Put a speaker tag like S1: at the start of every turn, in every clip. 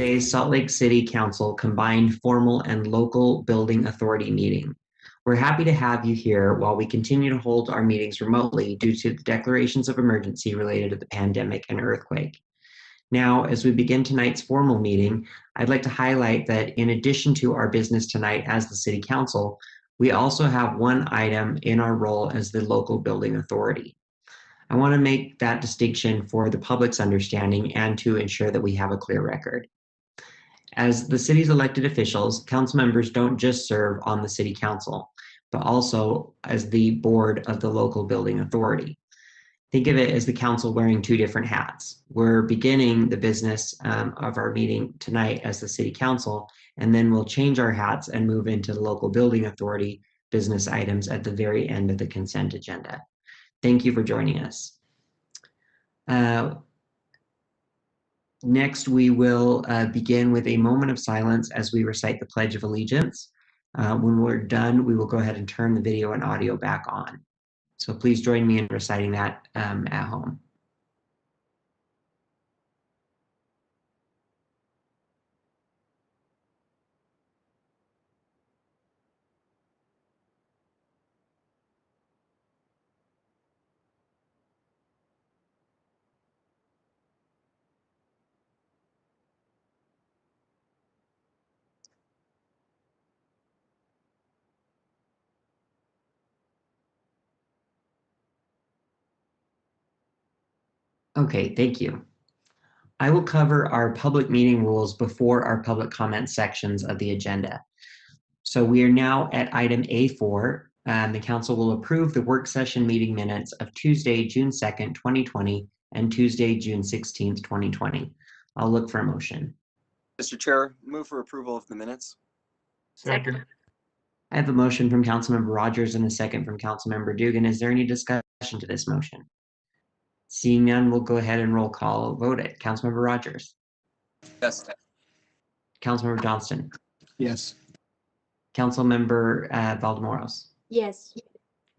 S1: today's Salt Lake City Council combined formal and local building authority meeting. We're happy to have you here while we continue to hold our meetings remotely due to the declarations of emergency related to the pandemic and earthquake. Now, as we begin tonight's formal meeting, I'd like to highlight that in addition to our business tonight as the City Council, we also have one item in our role as the local building authority. I want to make that distinction for the public's understanding and to ensure that we have a clear record. As the city's elected officials, council members don't just serve on the city council, but also as the board of the local building authority. Think of it as the council wearing two different hats. We're beginning the business of our meeting tonight as the city council, and then we'll change our hats and move into the local building authority business items at the very end of the consent agenda. Thank you for joining us. Next, we will begin with a moment of silence as we recite the Pledge of Allegiance. When we're done, we will go ahead and turn the video and audio back on. So please join me in reciting that at home. Okay, thank you. I will cover our public meeting rules before our public comment sections of the agenda. So we are now at item A4. The council will approve the work session meeting minutes of Tuesday, June 2nd, 2020 and Tuesday, June 16th, 2020. I'll look for a motion.
S2: Mr. Chair, move for approval of the minutes.
S3: Second.
S1: I have a motion from Councilmember Rogers and a second from Councilmember Dugan. Is there any discussion to this motion? Seeing none, we'll go ahead and roll call vote it. Councilmember Rogers.
S2: Yes.
S1: Councilmember Johnston.
S3: Yes.
S1: Councilmember Valdemoros.
S4: Yes.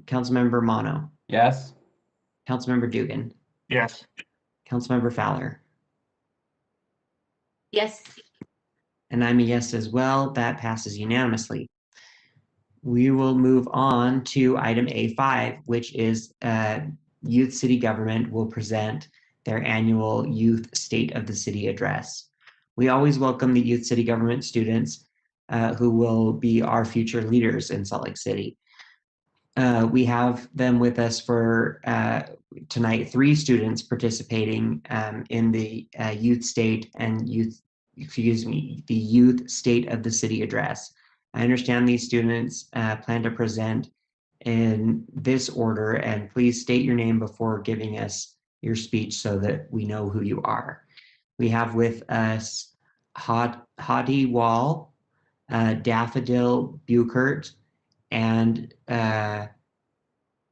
S1: Councilmember Mono.
S3: Yes.
S1: Councilmember Dugan.
S3: Yes.
S1: Councilmember Fowler.
S4: Yes.
S1: And I'm a yes as well. That passes unanimously. We will move on to item A5, which is Youth City Government will present their annual Youth State of the City address. We always welcome the Youth City Government students who will be our future leaders in Salt Lake City. We have them with us for tonight, 3 students participating in the Youth State of the City address. I understand these students plan to present in this order, and please state your name before giving us your speech so that we know who you are. We have with us Hadi Wall, Daffodil Buchert, and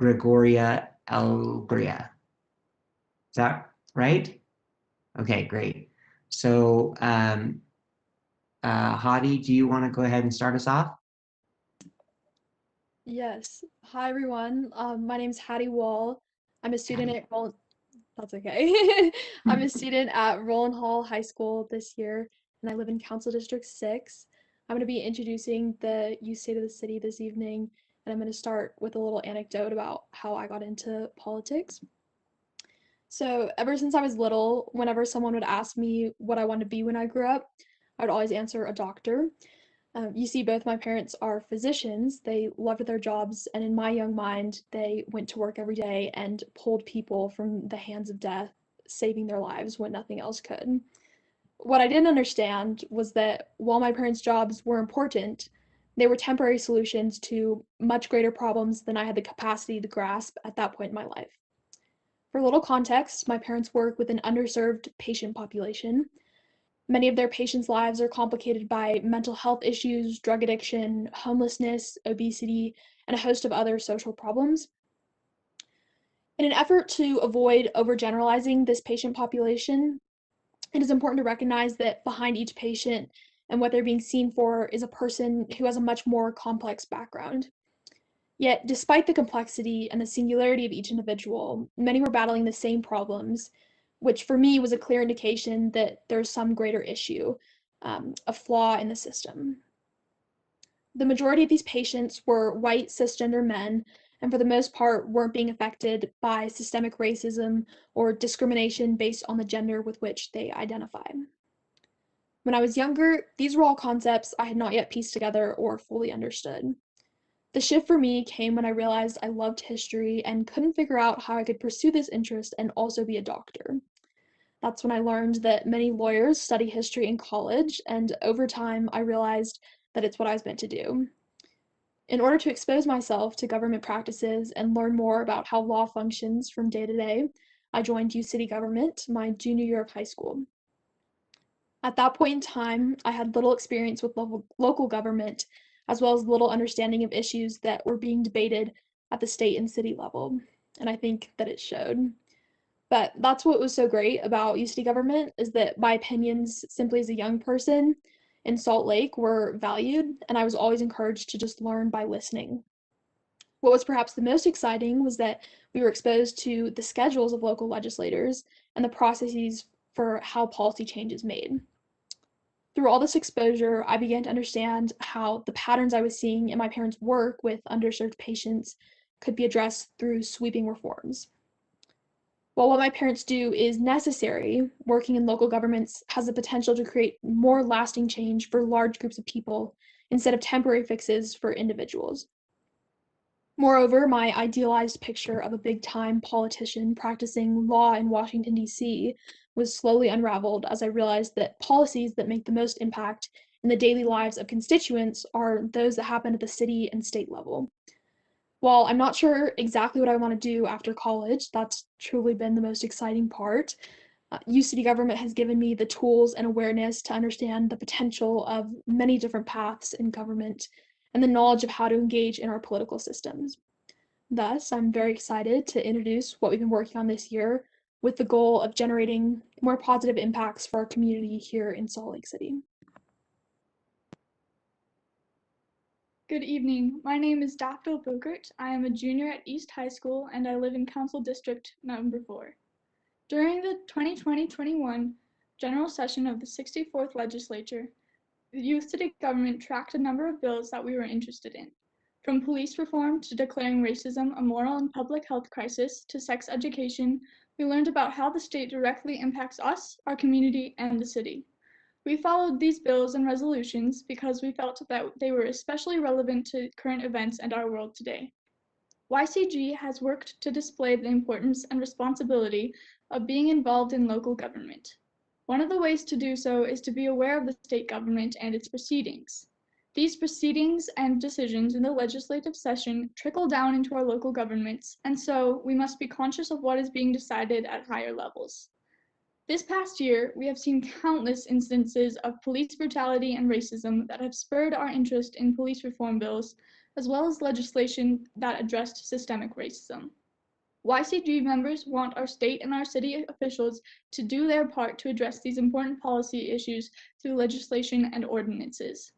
S1: Gregoria Elgria. Is that right? Okay, great. So Hadi, do you want to go ahead and start us off?
S5: Yes. Hi, everyone. My name is Hattie Wall. I'm a student at Roland. That's okay. I'm a student at Roland Hall High School this year, and I live in Council District 6. I'm going to be introducing the Youth State of the City this evening, and I'm going to start with a little anecdote about how I got into politics. So ever since I was little, whenever someone would ask me what I wanted to be when I grew up, I would always answer a doctor. You see, both my parents are physicians. They loved their jobs, and in my young mind, they went to work every day and pulled people from the hands of death, saving their lives when nothing else could. What I didn't understand was that while my parents' jobs were important, they were temporary solutions to much greater problems than I had the capacity to grasp at that point in my life. For a little context, my parents work with an underserved patient population. Many of their patients' lives are complicated by mental health issues, drug addiction, homelessness, obesity, and a host of other social problems. In an effort to avoid overgeneralizing this patient population, it is important to recognize that behind each patient and what they're being seen for is a person who has a much more complex background. Yet, despite the complexity and the singularity of each individual, many were battling the same problems, which for me was a clear indication that there's some greater issue, a flaw in the system. The majority of these patients were white cisgender men, and for the most part weren't being affected by systemic racism or discrimination based on the gender with which they identify. When I was younger, these were all concepts I had not yet pieced together or fully understood. The shift for me came when I realized I loved history and couldn't figure out how I could pursue this interest and also be a doctor. That's when I learned that many lawyers study history in college, and over time, I realized that it's what I was meant to do. In order to expose myself to government practices and learn more about how law functions from day to day, I joined U City Government my junior year of high school. At that point in time, I had little experience with local government, as well as little understanding of issues that were being debated at the state and city level, and I think that it showed. But that's what was so great about U City Government, is that my opinions, simply as a young person in Salt Lake, were valued, and I was always encouraged to just learn by listening. What was perhaps the most exciting was that we were exposed to the schedules of local legislators and the processes for how policy change is made. Through all this exposure, I began to understand how the patterns I was seeing in my parents' work with underserved patients could be addressed through sweeping reforms. While what my parents do is necessary, working in local governments has the potential to create more lasting change for large groups of people instead of temporary fixes for individuals. Moreover, my idealized picture of a big-time politician practicing law in Washington, D.C. was slowly unraveled as I realized that policies that make the most impact in the daily lives of constituents are those that happen at the city and state level. While I'm not sure exactly what I want to do after college, that's truly been the most exciting part. U City Government has given me the tools and awareness to understand the potential of many different paths in government and the knowledge of how to engage in our political systems. Thus, I'm very excited to introduce what we've been working on this year with the goal of generating more positive impacts for our community here in Salt Lake City.
S4: Good evening. My name is Daphne Bogert. I am a junior at East High School and I live in Council District number 4. During the 2020-21 general session of the 64th Legislature, the Youth City Government tracked a number of bills that we were interested in. From police reform to declaring racism a moral and public health crisis to sex education, we learned about how the state directly impacts us, our community, and the city. We followed these bills and resolutions because we felt that they were especially relevant to current events and our world today. YCG has worked to display the importance and responsibility of being involved in local government. One of the ways to do so is to be aware of the state government and its proceedings. These proceedings and decisions in the legislative session trickle down into our local governments, and so we must be conscious of what is being decided at higher levels. This past year, we have seen countless instances of police brutality and racism that have spurred our interest in police reform bills, as well as legislation that addressed systemic racism. YCG members want our state and our city officials to do their part to address these important policy issues through legislation and ordinances.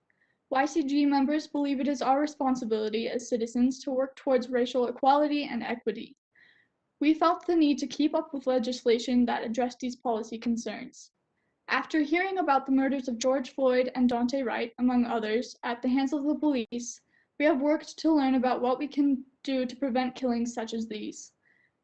S4: YCG members believe it is our responsibility as citizens to work towards racial equality and equity. We felt the need to keep up with legislation that addressed these policy concerns. After hearing about the murders of George Floyd and Daunte Wright, among others, at the hands of the police, we have worked to learn about what we can do to prevent killings such as these.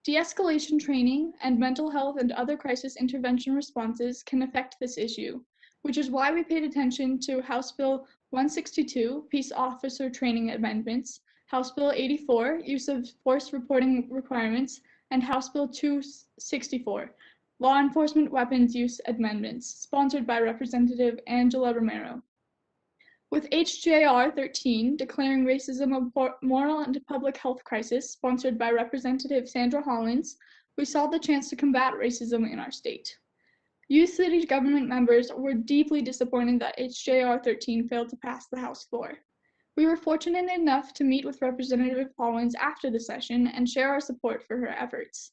S4: De-escalation training and mental health and other crisis intervention responses can affect this issue, which is why we paid attention to House Bill 162, Peace Officer Training Amendments, House Bill 84, Use of Force Reporting Requirements, and House Bill 264, Law Enforcement Weapons Use Amendments, sponsored by Representative Angela Romero. With HJR 13, Declaring Racism a Moral and Public Health Crisis, sponsored by Representative Sandra Hollins, we saw the chance to combat racism in our state. Youth City Government members were deeply disappointed that HJR 13 failed to pass the House floor. We were fortunate enough to meet with Representative Hollins after the session and share our support for her efforts.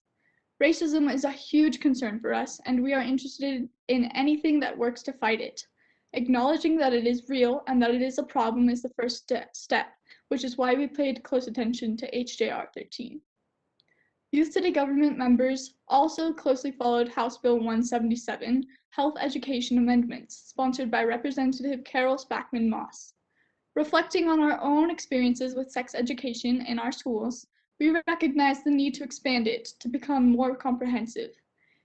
S4: Racism is a huge concern for us, and we are interested in anything that works to fight it. Acknowledging that it is real and that it is a problem is the first step, which is why we paid close attention to HJR 13. Youth City Government members also closely followed House Bill 177, Health Education Amendments, sponsored by Representative Carol Spackman Moss. Reflecting on our own experiences with sex education in our schools, we recognize the need to expand it to become more comprehensive.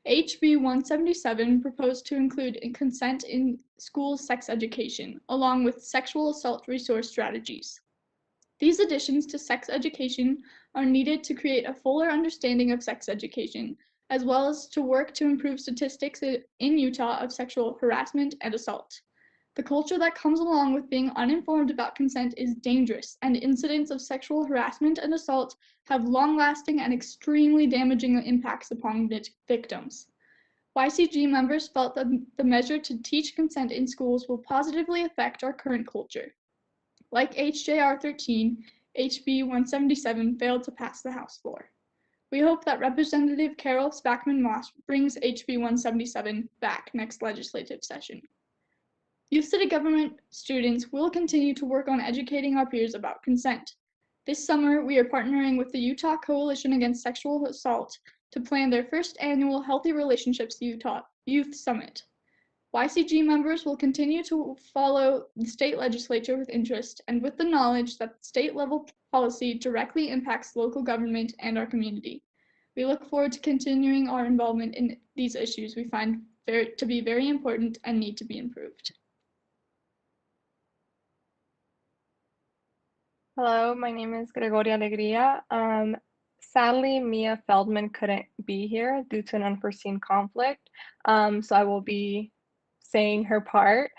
S4: HB 177 proposed to include consent in school sex education, along with sexual assault resource strategies. These additions to sex education are needed to create a fuller understanding of sex education, as well as to work to improve statistics in Utah of sexual harassment and assault. The culture that comes along with being uninformed about consent is dangerous, and incidents of sexual harassment and assault have long-lasting and extremely damaging impacts upon victims. YCG members felt that the measure to teach consent in schools will positively affect our current culture. Like HJR 13, HB 177 failed to pass the House floor. We hope that Representative Carol Spackman Moss brings HB 177 back next legislative session. Youth City Government students will continue to work on educating our peers about consent. This summer, we are partnering with the Utah Coalition Against Sexual Assault to plan their first annual Healthy Relationships Utah Youth Summit. YCG members will continue to follow the state legislature with interest and with the knowledge that state-level policy directly impacts local government and our community. We look forward to continuing our involvement in these issues we find to be very important and need to be improved.
S6: Hello, my name is Gregoria Alegria. Sadly, Mia Feldman couldn't be here due to an unforeseen conflict, so I will be saying her part.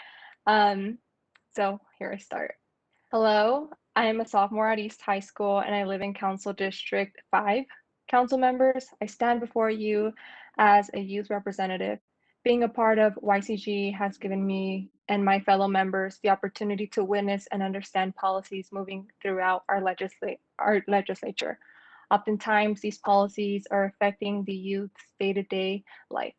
S6: So here I start. Hello, I am a sophomore at East High School and I live in Council District 5. Council members, I stand before you as a youth representative. Being a part of YCG has given me and my fellow members the opportunity to witness and understand policies moving throughout our legislature. Oftentimes, these policies are affecting the youth's day-to-day life.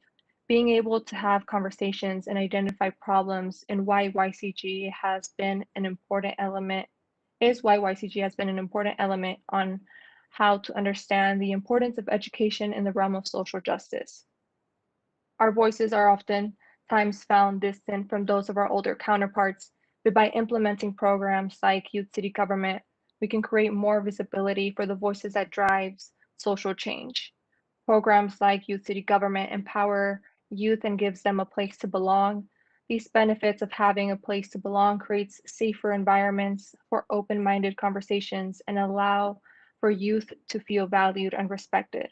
S6: Being able to have conversations and identify problems and why YCG has been an important element on how to understand the importance of education in the realm of social justice. Our voices are oftentimes found distant from those of our older counterparts, but by implementing programs like Youth City Government, we can create more visibility for the voices that drives social change. Programs like Youth City Government empower youth and gives them a place to belong. These benefits of having a place to belong creates safer environments for open-minded conversations and allow for youth to feel valued and respected.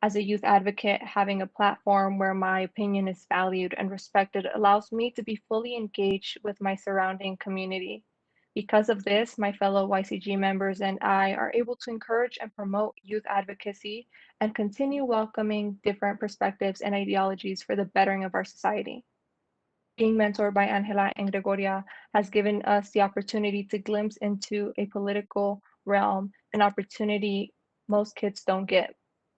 S6: As a youth advocate, having a platform where my opinion is valued and respected allows me to be fully engaged with my surrounding community. Because of this, my fellow YCG members and I are able to encourage and promote youth advocacy and continue welcoming different perspectives and ideologies for the bettering of our society. Being mentored by Angela and Gregoria has given us the opportunity to glimpse into a political realm, an opportunity most kids don't get.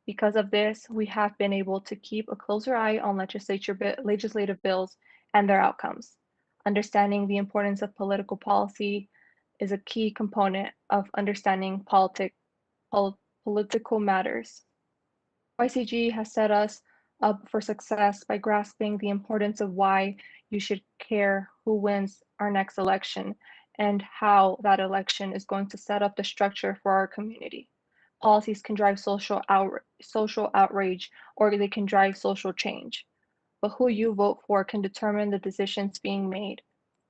S6: Because of this, we have been able to keep a closer eye on legislative bills and their outcomes. Understanding the importance of political policy is a key component of understanding political matters. YCG has set us up for success by grasping the importance of why you should care who wins our next election and how that election is going to set up the structure for our community. Policies can drive social outrage or they can drive social change. But who you vote for can determine the decisions being made.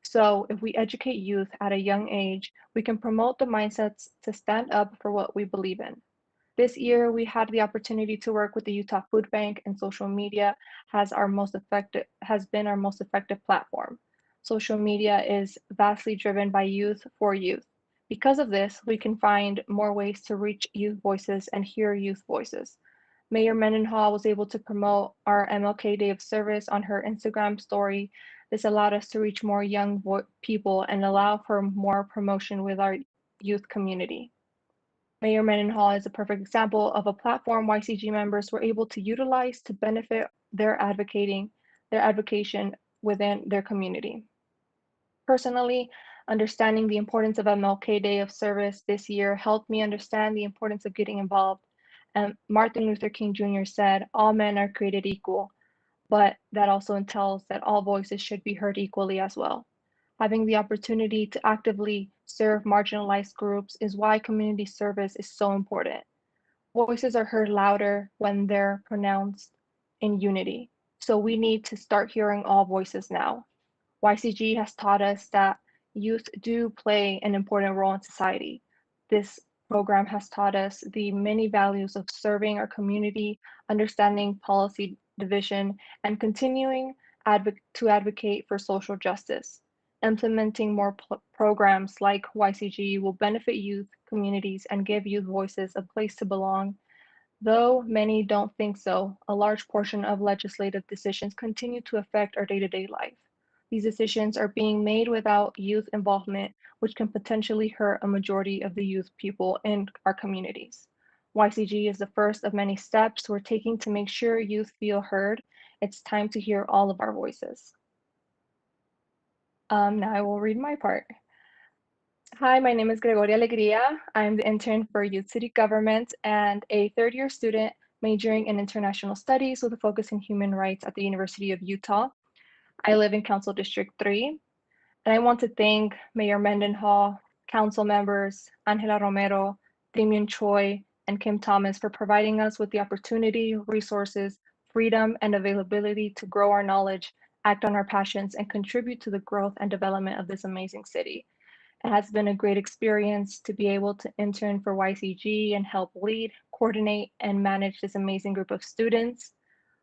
S6: So if we educate youth at a young age, we can promote the mindsets to stand up for what we believe in. This year, we had the opportunity to work with the Utah Food Bank, and social media has been our most effective platform. Social media is vastly driven by youth for youth. Because of this, we can find more ways to reach youth voices and hear youth voices. Mayor Mendenhall was able to promote our MLK Day of Service on her Instagram story. This allowed us to reach more young people and allow for more promotion with our youth community. Mayor Mendenhall is a perfect example of a platform YCG members were able to utilize to benefit their advocation within their community. Personally, understanding the importance of MLK Day of Service this year helped me understand the importance of getting involved And Martin Luther King Jr. said, all men are created equal, but that also entails that all voices should be heard equally as well. Having the opportunity to actively serve marginalized groups is why community service is so important. Voices are heard louder when they're pronounced in unity. So we need to start hearing all voices now. YCG has taught us that youth do play an important role in society. This program has taught us the many values of serving our community, understanding policy division, and continuing to advocate for social justice. Implementing more programs like YCG will benefit youth communities and give youth voices a place to belong. Though many don't think so, a large portion of legislative decisions continue to affect our day-to-day life. These decisions are being made without youth involvement, which can potentially hurt a majority of the youth people in our communities. YCG is the first of many steps we're taking to make sure youth feel heard. It's time to hear all of our voices. Now I will read my part. Hi, my name is Gregoria Alegria. I'm the intern for Youth City Government and a third-year student majoring in international studies with a focus in human rights at the University of Utah. I live in Council District 3, and I want to thank Mayor Mendenhall, council members, Angela Romero, Damian Choi, and Kim Thomas for providing us with the opportunity, resources, freedom, and availability to grow our knowledge, act on our passions, and contribute to the growth and development of this amazing city. It has been a great experience to be able to intern for YCG and help lead, coordinate, and manage this amazing group of students.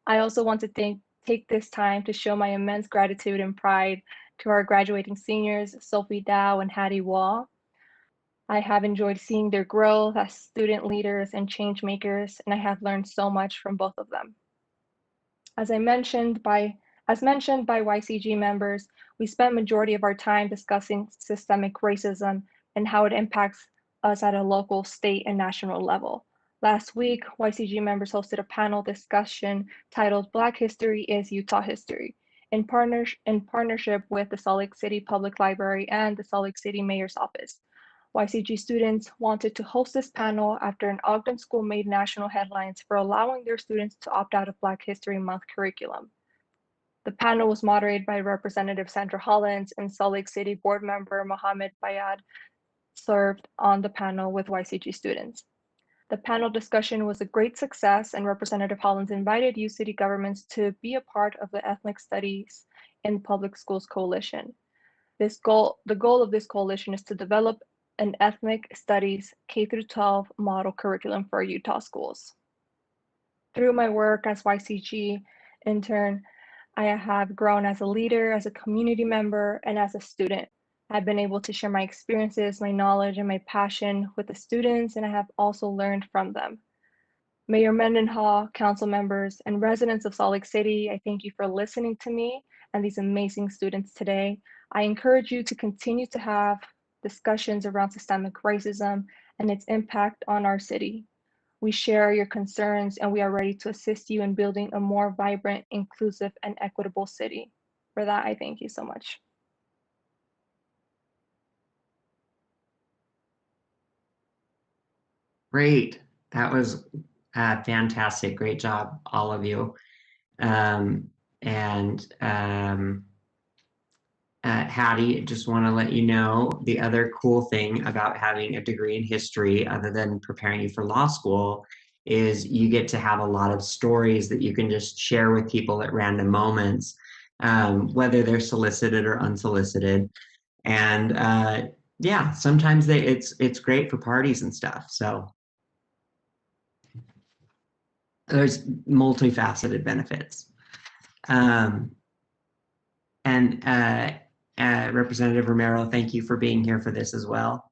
S6: I also want to take this time to show my immense gratitude and pride to our graduating seniors, Sophie Dow and Hattie Wall. I have enjoyed seeing their growth as student leaders and change makers, and I have learned so much from both of them. As mentioned by YCG members, we spent majority of our time discussing systemic racism and how it impacts us at a local, state, and national level. Last week, YCG members hosted a panel discussion titled Black History is Utah History in partnership with the Salt Lake City Public Library and the Salt Lake City Mayor's Office. YCG students wanted to host this panel after an Ogden school made national headlines for allowing their students to opt out of Black History Month curriculum. The panel was moderated by Representative Sandra Hollins, and Salt Lake City board member Mohammed Bayad served on the panel with YCG students. The panel discussion was a great success, and Representative Hollins invited youth city governments to be a part of the Ethnic Studies in Public Schools Coalition. The goal of this coalition is to develop an ethnic studies K-12 model curriculum for Utah schools. Through my work as YCG intern, I have grown as a leader, as a community member, and as a student. I've been able to share my experiences, my knowledge, and my passion with the students, and I have also learned from them. Mayor Mendenhall, council members, and residents of Salt Lake City, I thank you for listening to me and these amazing students today. I encourage you to continue to have discussions around systemic racism and its impact on our city. We share your concerns, and we are ready to assist you in building a more vibrant, inclusive, and equitable city. For that, I thank you so much.
S1: Great. That was fantastic. Great job, all of you. Hattie, just want to let you know the other cool thing about having a degree in history, other than preparing you for law school, is you get to have a lot of stories that you can just share with people at random moments, whether they're solicited or unsolicited. And yeah, sometimes it's great for parties and stuff. So there's multifaceted benefits. Representative Romero, thank you for being here for this as well.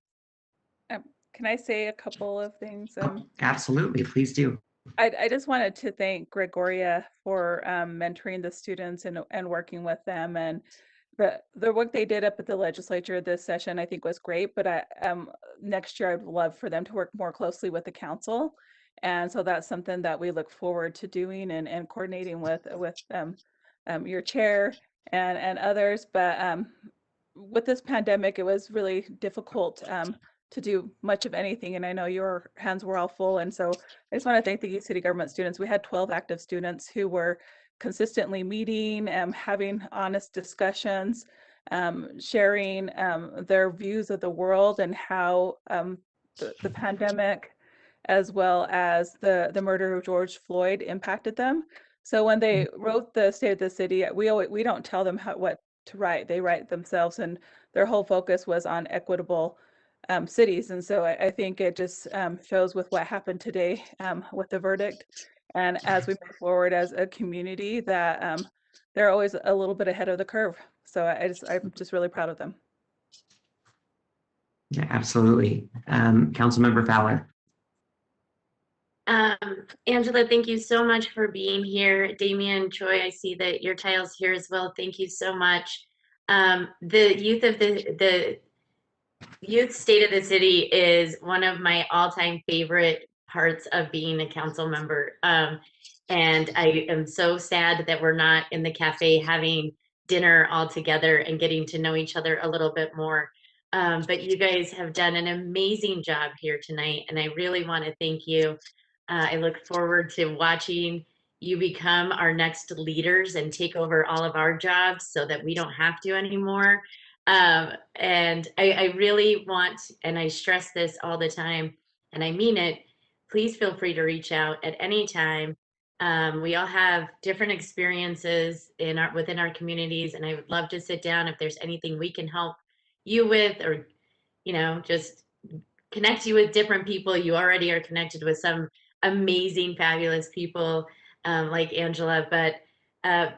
S7: Can I say a couple of things?
S1: Absolutely, please do.
S7: I just wanted to thank Gregoria for mentoring the students and working with them, and the work they did up at the legislature this session I think was great, but next year I'd love for them to work more closely with the council, and so that's something that we look forward to doing and coordinating with your chair and others. But with this pandemic, it was really difficult to do much of anything. And I know your hands were all full. And so I just want to thank the Youth City Government students. We had 12 active students who were consistently meeting, having honest discussions, sharing their views of the world and how the pandemic, as well as the murder of George Floyd, impacted them. So when they wrote the State of the City, we don't tell them what to write. They write themselves, and their whole focus was on equitable cities. And so I think it just shows with what happened today with the verdict, and as we move forward as a community, that they're always a little bit ahead of the curve. So I'm just really proud of them.
S1: Yeah, absolutely. Councilmember Fowler.
S8: Angela, thank you so much for being here. Damian, Troy, I see that your title's here as well. Thank you so much. The youth state of the city is one of my all-time favorite parts of being a council member. And I am so sad that we're not in the cafe having dinner all together and getting to know each other a little bit more. But you guys have done an amazing job here tonight, and I really want to thank you. I look forward to watching you become our next leaders and take over all of our jobs so that we don't have to anymore. And I really want, and I stress this all the time, and I mean it, please feel free to reach out at any time. We all have different experiences within our communities, and I would love to sit down if there's anything we can help you with, or just connect you with different people. You already are connected with some amazing, fabulous people like Angela, but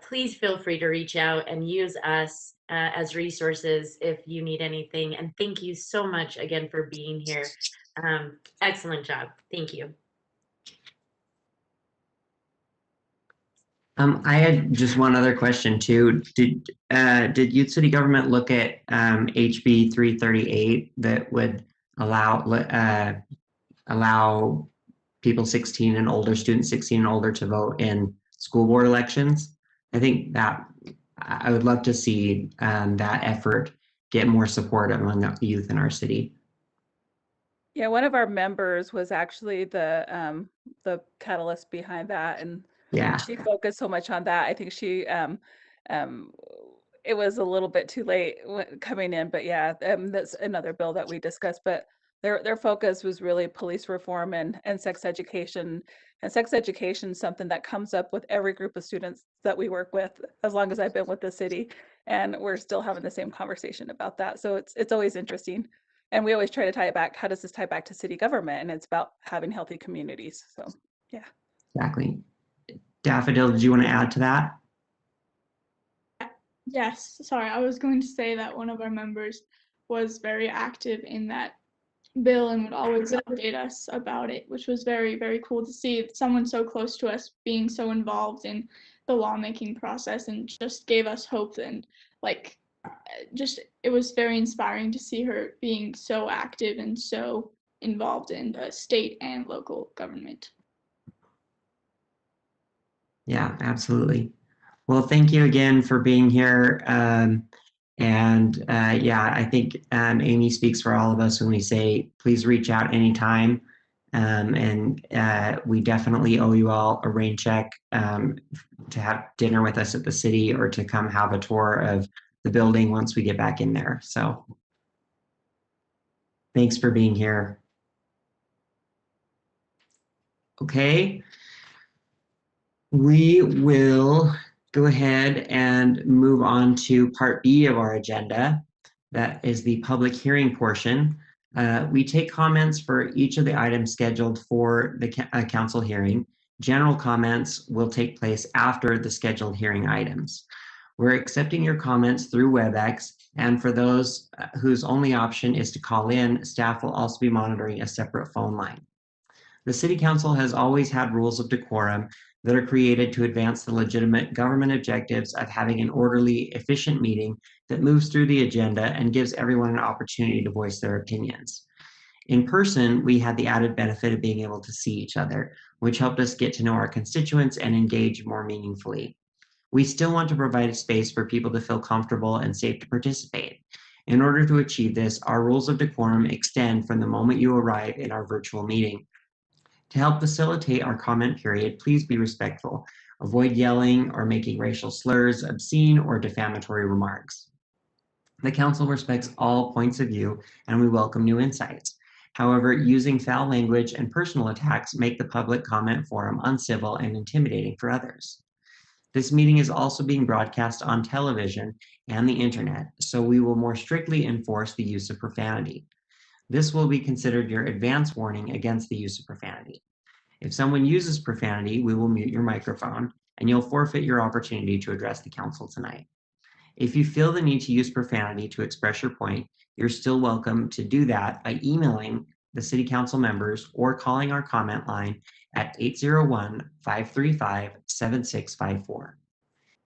S8: please feel free to reach out and use us as resources if you need anything. And thank you so much again for being here. Excellent job. Thank you.
S1: I had just one other question too. Did Youth City Government look at HB 338 that would allow people 16 and older, students 16 and older, to vote in school board elections? I think that I would love to see that effort get more support among the youth in our city.
S7: Yeah, one of our members was actually the catalyst behind that, and
S1: Yeah,
S7: she focused so much on that. I think she it was a little bit too late coming in, but yeah, that's another bill that we discussed. But their focus was really police reform and sex education. And sex education is something that comes up with every group of students that we work with, as long as I've been with the city, and we're still having the same conversation about that. So it's always interesting, and we always try to tie it back. How does this tie back to city government? And it's about having healthy communities. So yeah,
S1: exactly. Daffodil, did you want to add to that?
S4: Yes, sorry, I was going to say that one of our members was very active in that bill and would always update us about it, which was very, very cool to see someone so close to us being so involved in the lawmaking process, and just gave us hope. And it was very inspiring to see her being so active and so involved in the state and local government.
S1: Yeah, absolutely. Well, thank you again for being here. Yeah, I think Amy speaks for all of us when we say, please reach out anytime. We definitely owe you all a rain check to have dinner with us at the city, or to come have a tour of the building once we get back in there. So thanks for being here. Okay. We will go ahead and move on to part B of our agenda. That is the public hearing portion. We take comments for each of the items scheduled for the council hearing. General comments will take place after the scheduled hearing items. We're accepting your comments through WebEx, and for those whose only option is to call in, staff will also be monitoring a separate phone line. The City Council has always had rules of decorum that are created to advance the legitimate government objectives of having an orderly, efficient meeting that moves through the agenda and gives everyone an opportunity to voice their opinions. In person, we had the added benefit of being able to see each other, which helped us get to know our constituents and engage more meaningfully. We still want to provide a space for people to feel comfortable and safe to participate. In order to achieve this, our rules of decorum extend from the moment you arrive in our virtual meeting. To help facilitate our comment period, please be respectful. Avoid yelling or making racial slurs, obscene, or defamatory remarks. The council respects all points of view, and we welcome new insights. However, using foul language and personal attacks make the public comment forum uncivil and intimidating for others. This meeting is also being broadcast on television and the internet, so we will more strictly enforce the use of profanity. This will be considered your advance warning against the use of profanity. If someone uses profanity, we will mute your microphone, and you'll forfeit your opportunity to address the council tonight. If you feel the need to use profanity to express your point, you're still welcome to do that by emailing the city council members or calling our comment line at 801-535-7654.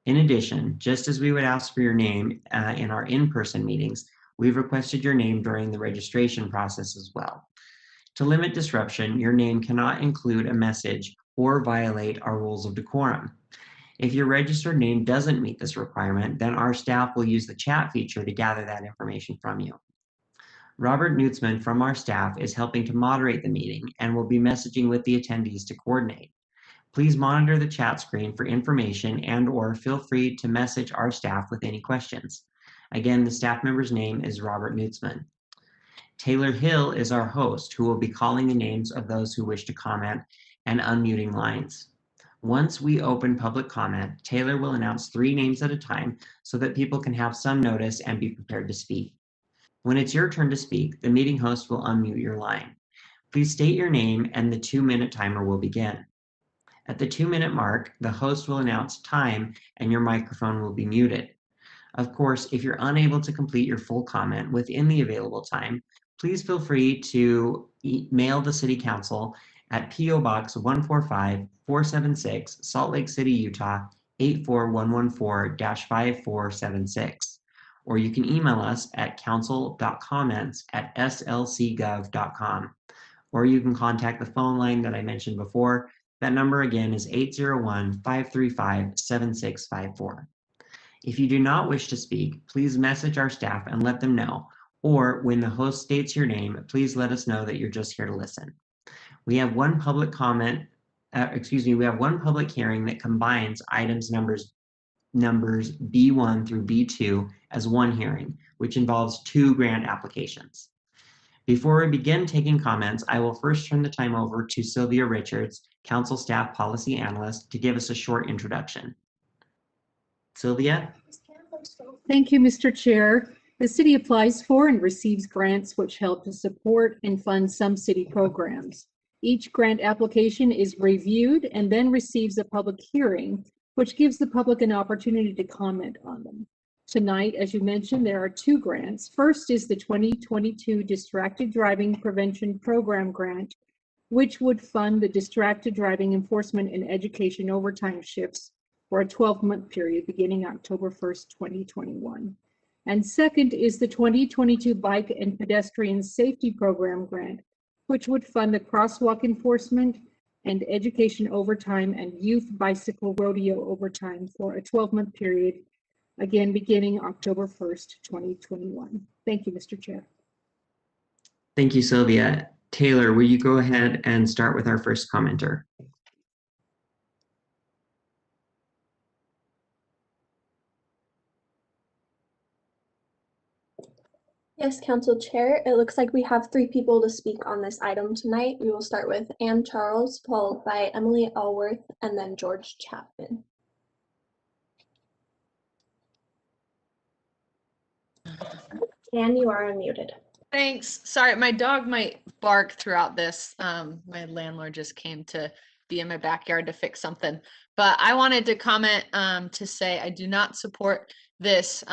S1: In addition, just as we would ask for your name in our in-person meetings, we've requested your name during the registration process as well. To limit disruption, your name cannot include a message or violate our rules of decorum. If your registered name doesn't meet this requirement, then our staff will use the chat feature to gather that information from you. Robert Nutzman from our staff is helping to moderate the meeting and will be messaging with the attendees to coordinate. Please monitor the chat screen for information and/or feel free to message our staff with any questions. Again, the staff member's name is Robert Nutzman. Taylor Hill is our host, who will be calling the names of those who wish to comment and unmuting lines. Once we open public comment, Taylor will announce 3 names at a time so that people can have some notice and be prepared to speak. When it's your turn to speak, the meeting host will unmute your line. Please state your name and the 2-minute timer will begin. At the 2-minute mark, the host will announce time and your microphone will be muted. Of course, if you're unable to complete your full comment within the available time, please feel free to mail the City Council at P.O. Box 145-476, Salt Lake City, Utah 84114-5476. Or you can email us at council.comments@slcgov.com. Or you can contact the phone line that I mentioned before. That number again is 801-535-7654. If you do not wish to speak, please message our staff and let them know. Or when the host states your name, please let us know that you're just here to listen. We have one public hearing that combines items numbers B1 through B2 as one hearing, which involves 2 grant applications. Before we begin taking comments, I will first turn the time over to Sylvia Richards, Council Staff Policy Analyst, to give us a short introduction. Sylvia?
S9: Thank you, Mr. Chair. The city applies for and receives grants which help to support and fund some city programs. Each grant application is reviewed and then receives a public hearing, which gives the public an opportunity to comment on them. Tonight, as you mentioned, there are 2 grants. First is the 2022 Distracted Driving Prevention Program Grant, which would fund the distracted driving enforcement and education overtime shifts for a 12-month period beginning October 1st, 2021. And second is the 2022 Bike and Pedestrian Safety Program Grant, which would fund the crosswalk enforcement and education overtime and youth bicycle rodeo overtime for a 12-month period, again beginning October 1st, 2021. Thank you, Mr. Chair.
S1: Thank you, Sylvia. Taylor, will you go ahead and start with our first commenter?
S10: Yes, Council Chair. It looks like we have 3 people to speak on this item tonight. We will start with Ann Charles, followed by Emily Allworth, and then George Chapman. Ann, you are unmuted.
S11: Thanks. Sorry, my dog might bark throughout this. My landlord just came to be in my backyard to fix something. But I wanted to comment to say I do not support this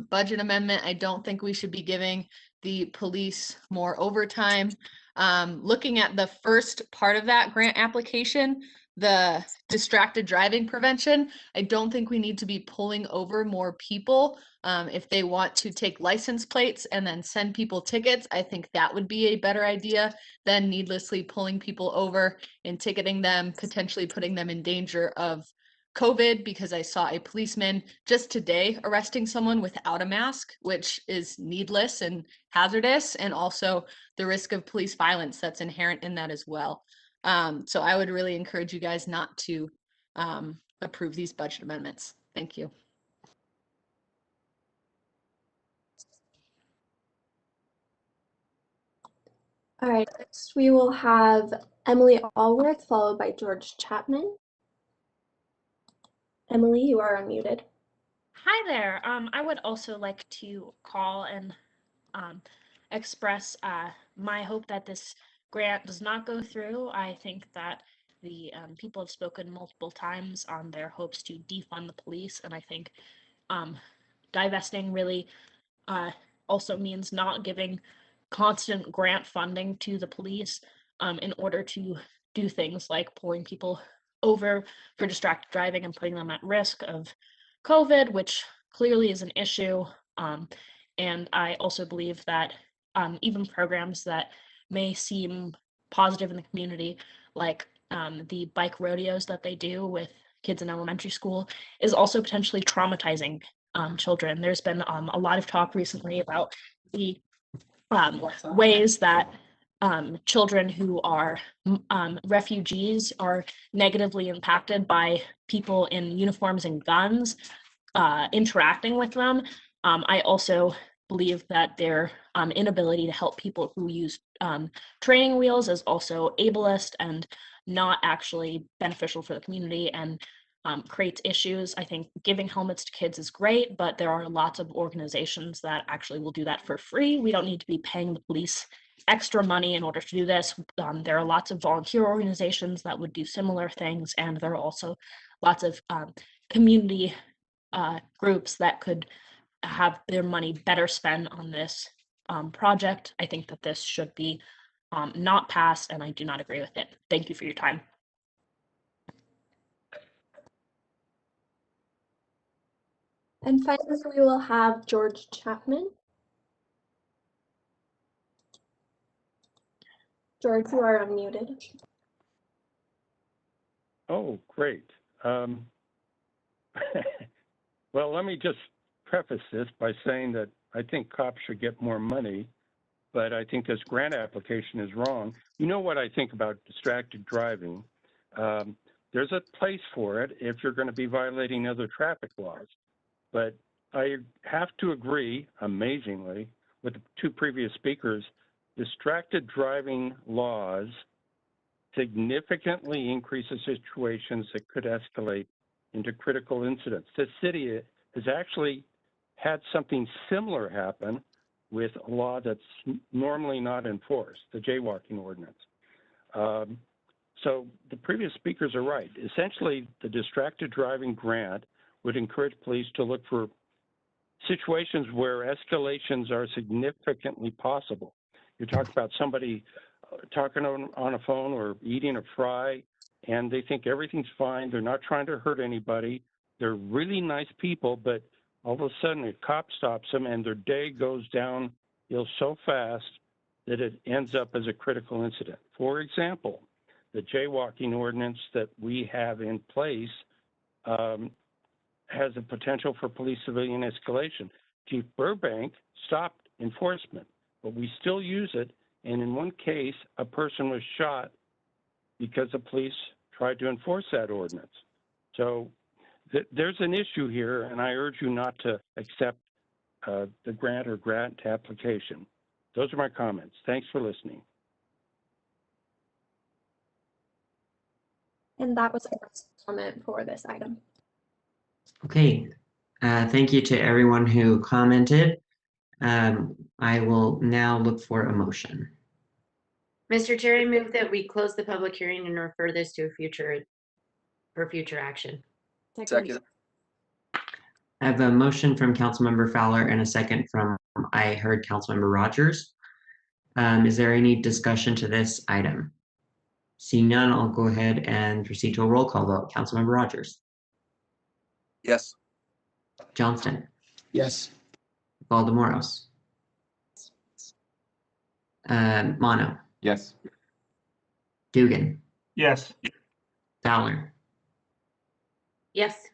S11: budget amendment. I don't think we should be giving the police more overtime. Looking at the first part of that grant application, the distracted driving prevention, I don't think we need to be pulling over more people. If they want to take license plates and then send people tickets, I think that would be a better idea than needlessly pulling people over and ticketing them, potentially putting them in danger of COVID because I saw a policeman just today arresting someone without a mask, which is needless and hazardous, and also the risk of police violence that's inherent in that as well. So I would really encourage you guys not to approve these budget amendments. Thank you.
S10: All right, next we will have Emily Allworth, followed by George Chapman. Emily, you are unmuted.
S12: Hi there. I would also like to call and express my hope that this grant does not go through. I think that the people have spoken multiple times on their hopes to defund the police, and I think divesting really also means not giving constant grant funding to the police in order to do things like pulling people over for distracted driving and putting them at risk of COVID, which clearly is an issue. And I also believe that even programs that may seem positive in the community, like the bike rodeos that they do with kids in elementary school, is also potentially traumatizing children. There's been a lot of talk recently about the ways that children who are refugees are negatively impacted by people in uniforms and guns interacting with them. I also believe that their inability to help people who use training wheels is also ableist and not actually beneficial for the community and creates issues. I think giving helmets to kids is great, but there are lots of organizations that actually will do that for free. We don't need to be paying the police extra money in order to do this. There are lots of volunteer organizations that would do similar things, and there are also lots of community groups that could have their money better spent on this project. I think that this should be not passed, and I do not agree with it. Thank you for your time.
S10: And finally, we will have George Chapman. George, you are unmuted.
S13: Oh, great. Well, let me just preface this by saying that I think cops should get more money, but I think this grant application is wrong. You know what I think about distracted driving? There's a place for it if you're going to be violating other traffic laws. But I have to agree, amazingly, with the two previous speakers, distracted driving laws significantly increases situations that could escalate into critical incidents. This city has actually had something similar happen with a law that's normally not enforced, the jaywalking ordinance. So the previous speakers are right. Essentially, the distracted driving grant would encourage police to look for situations where escalations are significantly possible. You talk about somebody talking on a phone or eating a fry, and they think everything's fine. They're not trying to hurt anybody. They're really nice people, but all of a sudden a cop stops them and their day goes downhill so fast that it ends up as a critical incident. For example, the jaywalking ordinance that we have in place has a potential for police-civilian escalation. Chief Burbank stopped enforcement, but we still use it. And in one case, a person was shot because the police tried to enforce that ordinance. So there's an issue here, and I urge you not to accept the grant or grant application. Those are my comments. Thanks for listening.
S10: And that was our comment for this item.
S1: Okay, thank you to everyone who commented. I will now look for a motion.
S8: Mr. Chair, I move that we close the public hearing and refer this to for future action.
S2: Second.
S1: I have a motion from Councilmember Fowler and a second from, I heard, Councilmember Rogers. Is there any discussion to this item? Seeing none, I'll go ahead and proceed to a roll call vote. Councilmember Rogers.
S2: Yes.
S1: Johnston.
S3: Yes.
S1: Valdemoros. Mono.
S3: Yes.
S1: Dugan.
S3: Yes.
S1: Fowler.
S8: Yes.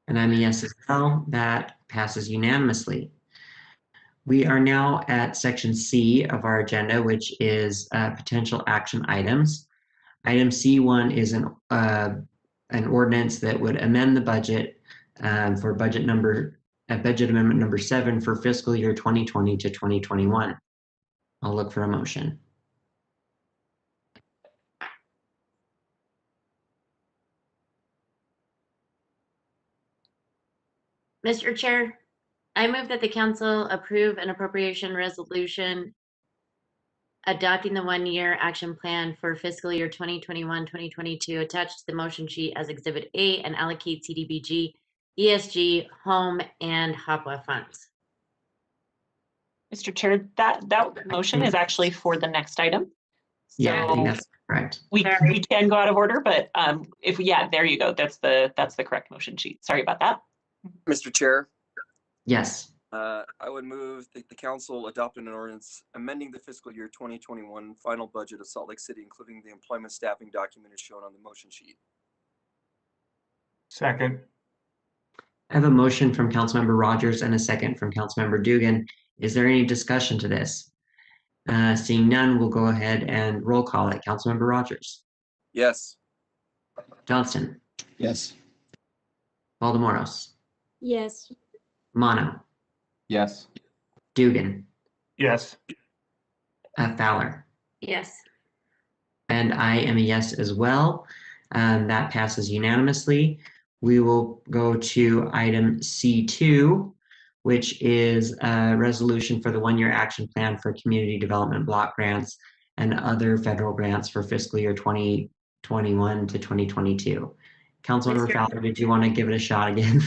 S1: And I'm a yes as well. That passes unanimously. We are now at section C of our agenda, which is potential action items. Item C1 is an ordinance that would amend the budget for budget amendment number 7 for fiscal year 2020 to 2021. I'll look for a motion.
S8: Mr. Chair, I move that the council approve an appropriation resolution adopting the one-year action plan for fiscal year 2021-2022 attached to the motion sheet as Exhibit A and allocate CDBG, ESG, home, and HOPWA funds.
S14: Mr. Chair, that motion is actually for the next item.
S1: Yeah, I
S14: So
S1: think that's correct.
S14: we can go out of order, but there you go. That's the correct motion sheet. Sorry about that.
S2: Mr. Chair,
S1: Yes.
S2: I would move that the council adopt an ordinance amending the fiscal year 2021 final budget of Salt Lake City, including the employment staffing document as shown on the motion sheet.
S3: Second.
S1: I have a motion from Councilmember Rogers and a second from Councilmember Dugan. Is there any discussion to this? Seeing none, we'll go ahead and roll call it. Councilmember Rogers.
S2: Yes.
S1: Johnston.
S3: Yes.
S1: Valdemoros.
S10: Yes.
S1: Mono.
S3: Yes.
S1: Dugan.
S3: Yes.
S1: Fowler.
S8: Yes.
S1: And I am a yes as well. That passes unanimously. We will go to item C2, which is a resolution for the one-year action plan for community development block grants and other federal grants for fiscal year 2021 to 2022. Councilmember Fowler, did you want to give it a shot again?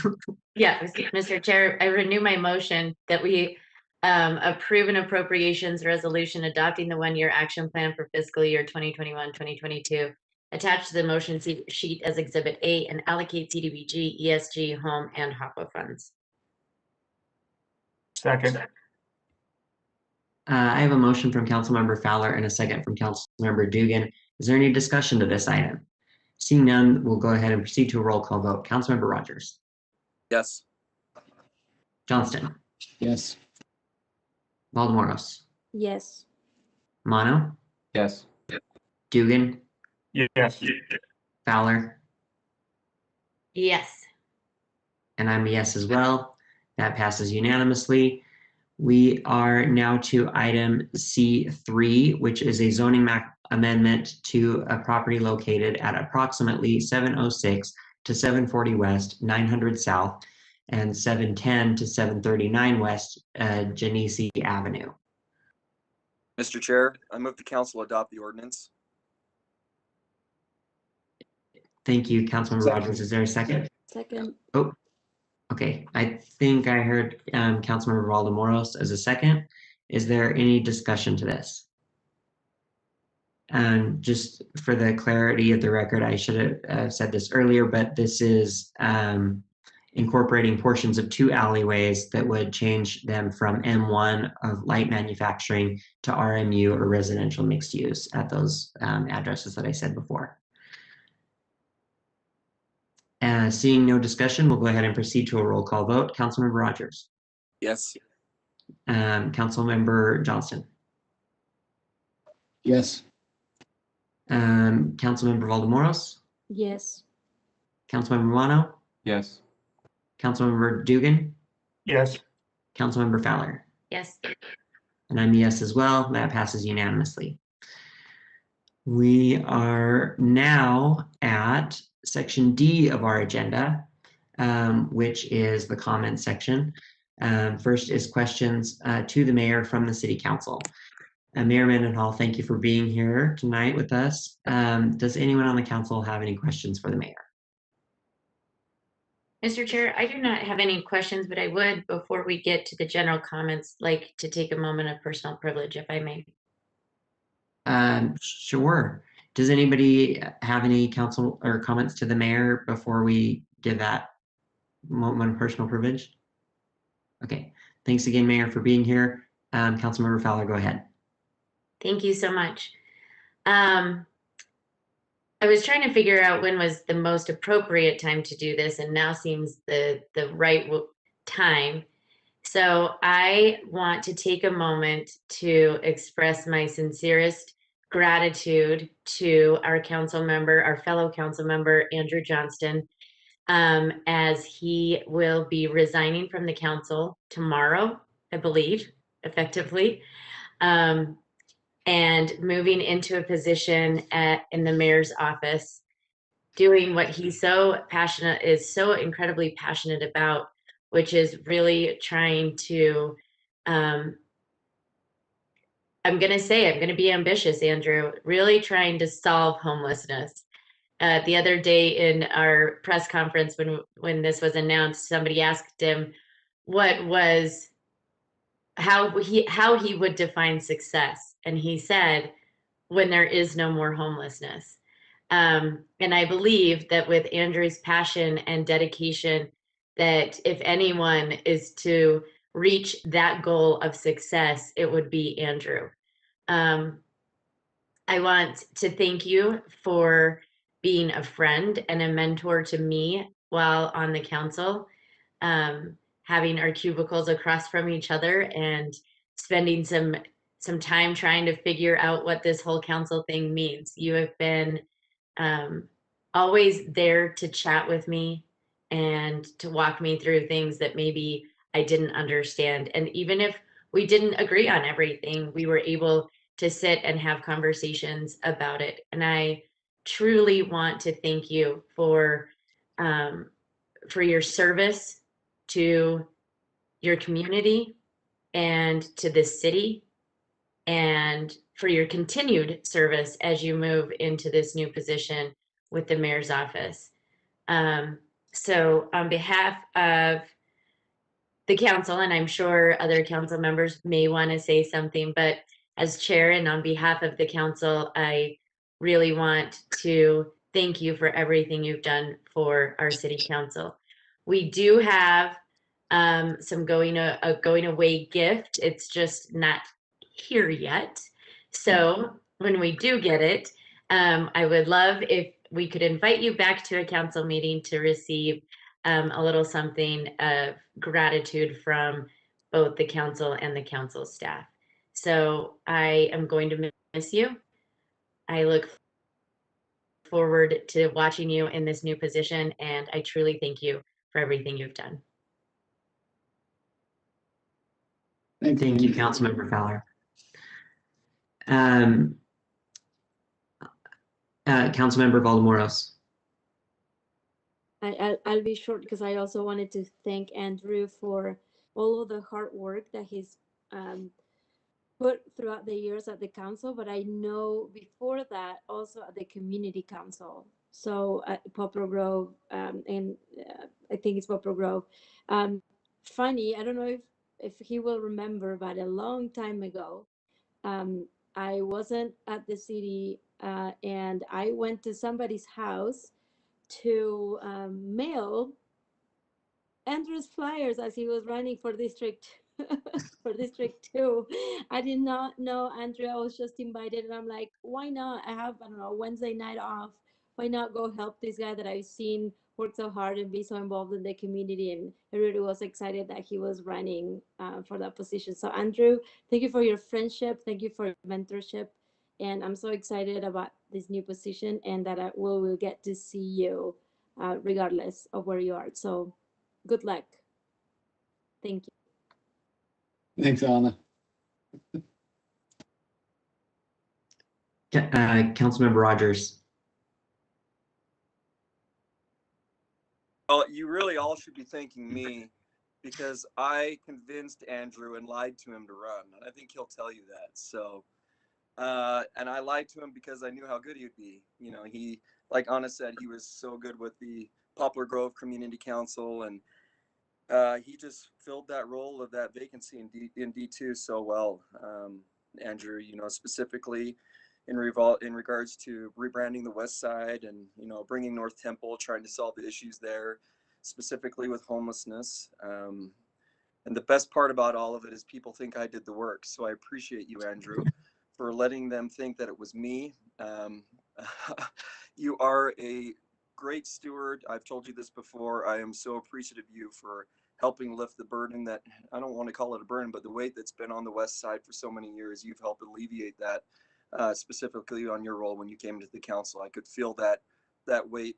S8: Yeah, Mr. Chair, I renew my motion that we approve an appropriations resolution adopting the one-year action plan for fiscal year 2021-2022 attached to the motion sheet as Exhibit A and allocate CDBG, ESG, home, and HOPWA funds.
S3: Second.
S1: I have a motion from Councilmember Fowler and a second from Councilmember Dugan. Is there any discussion to this item? Seeing none, we'll go ahead and proceed to a roll call vote. Councilmember Rogers.
S2: Yes.
S1: Johnston.
S3: Yes.
S1: Valdemoros.
S10: Yes.
S1: Mono.
S3: Yes.
S1: Dugan.
S3: Yes.
S1: Fowler.
S8: Yes.
S1: And I'm a yes as well. That passes unanimously. We are now to item C3, which is a zoning map amendment to a property located at approximately 706 to 740 West, 900 South, and 710 to 739 West Genesee Avenue.
S2: Mr. Chair, I move the council adopt the ordinance.
S1: Thank you, Councilmember Rogers. Is there a second?
S10: Second.
S1: Oh, okay. I think I heard Councilmember Valdemoros as a second. Is there any discussion to this? Just for the clarity of the record, I should have said this earlier, but this is incorporating portions of 2 alleyways that would change them from M1 of light manufacturing to RMU or residential mixed use at those addresses that I said before. Seeing no discussion, we'll go ahead and proceed to a roll call vote. Councilmember Rogers.
S2: Yes.
S1: Councilmember Johnston.
S3: Yes.
S1: Councilmember Valdemoros.
S10: Yes.
S1: Councilmember Mono.
S3: Yes.
S1: Councilmember Dugan.
S3: Yes.
S1: Councilmember Fowler.
S8: Yes.
S1: And I'm a yes as well. That passes unanimously. We are now at section D of our agenda, which is the comment section. First is questions to the mayor from the city council. Mayor Mendenhall, thank you for being here tonight with us. Does anyone on the council have any questions for the mayor?
S8: Mr. Chair, I do not have any questions, but I would, before we get to the general comments, like to take a moment of personal privilege, if I may.
S1: Sure. Does anybody have any council or comments to the mayor before we give that moment of personal privilege? Okay. Thanks again, Mayor, for being here. Councilmember Fowler, go ahead.
S8: Thank you so much. I I was trying to figure out when was the most appropriate time to do this, and now seems the right time. So I want to take a moment to express my sincerest gratitude to our council member, our fellow council member, Andrew Johnston, as he will be resigning from the council tomorrow, I believe, effectively, and moving into a position in the mayor's office, doing what he's so incredibly passionate about, which is really trying to, I'm going to be ambitious, Andrew, really trying to solve homelessness. The other day in our press conference, when this was announced, somebody asked him how he would define success. And he said, when there is no more homelessness. And I believe that with Andrew's passion and dedication, that if anyone is to reach that goal of success, it would be Andrew. I want to thank you for being a friend and a mentor to me while on the council, having our cubicles across from each other and spending some time trying to figure out what this whole council thing means. You have been always there to chat with me and to walk me through things that maybe I didn't understand. And even if we didn't agree on everything, we were able to sit and have conversations about it. And I truly want to thank you for your service to your community and to this city, and for your continued service as you move into this new position with the mayor's office. So on behalf of the council, and I'm sure other council members may want to say something, but as chair and on behalf of the council, I really want to thank you for everything you've done for our city council. We do have some going away gift. It's just not here yet. So when we do get it, I would love if we could invite you back to a council meeting to receive a little something of gratitude from both the council and the council staff. So I am going to miss you. I look forward to watching you in this new position, and I truly thank you for everything you've done.
S1: Thank you, Councilmember Fowler. Councilmember Valdemoros.
S15: I'll be short because I also wanted to thank Andrew for all of the hard work that he's put throughout the years at the council, but I know before that also at the community council. So at Poplar Grove, and I think it's Poplar Grove. Funny, I don't know if he will remember, but a long time ago, I wasn't at the city and I went to somebody's house to mail Andrew's flyers as he was running for District for District 2. I did not know Andrew. I was just invited, and I'm like, why not? I have, I don't know, Wednesday night off. Why not go help this guy that I've seen work so hard and be so involved in the community? And I really was excited that he was running for that position. So Andrew, thank you for your friendship. Thank you for your mentorship. And I'm so excited about this new position, and that we will get to see you regardless of where you are. So good luck. Thank you.
S3: Thanks, Anna.
S1: Councilmember Rogers.
S2: Well, you really all should be thanking me, because I convinced Andrew and lied to him to run, and I think he'll tell you that. So, and I lied to him because I knew how good he would be. You know, he, like Anna said, he was so good with the Poplar Grove Community Council, and he just filled that role of that vacancy in D2 so well. Andrew, you know, specifically in regards to rebranding the West Side and, you know, bringing North Temple, trying to solve the issues there, specifically with homelessness. And the best part about all of it is people think I did the work. So I appreciate you, Andrew, for letting them think that it was me. You are a great steward. I've told you this before. I am so appreciative of you for helping lift the burden that, I don't want to call it a burden, but the weight that's been on the West Side for so many years. You've helped alleviate that, specifically on your role when you came to the council. I could feel that weight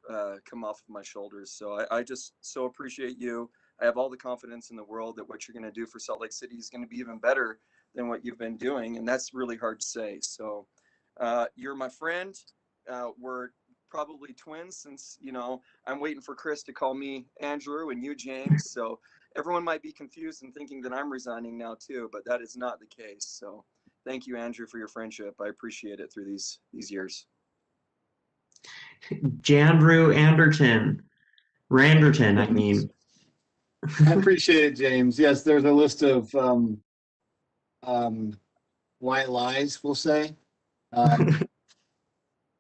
S2: come off of my shoulders. So I just so appreciate you. I have all the confidence in the world that what you're going to do for Salt Lake City is going to be even better than what you've been doing. And that's really hard to say. So you're my friend. We're probably twins, since, you know, I'm waiting for Chris to call me Andrew and you James. So everyone might be confused and thinking that I'm resigning now too, but that is not the case. So thank you, Andrew, for your friendship. I appreciate it through these years.
S1: Jandrew Randerton, I mean.
S3: I appreciate it, James. Yes, there's a list of white lies, we'll say,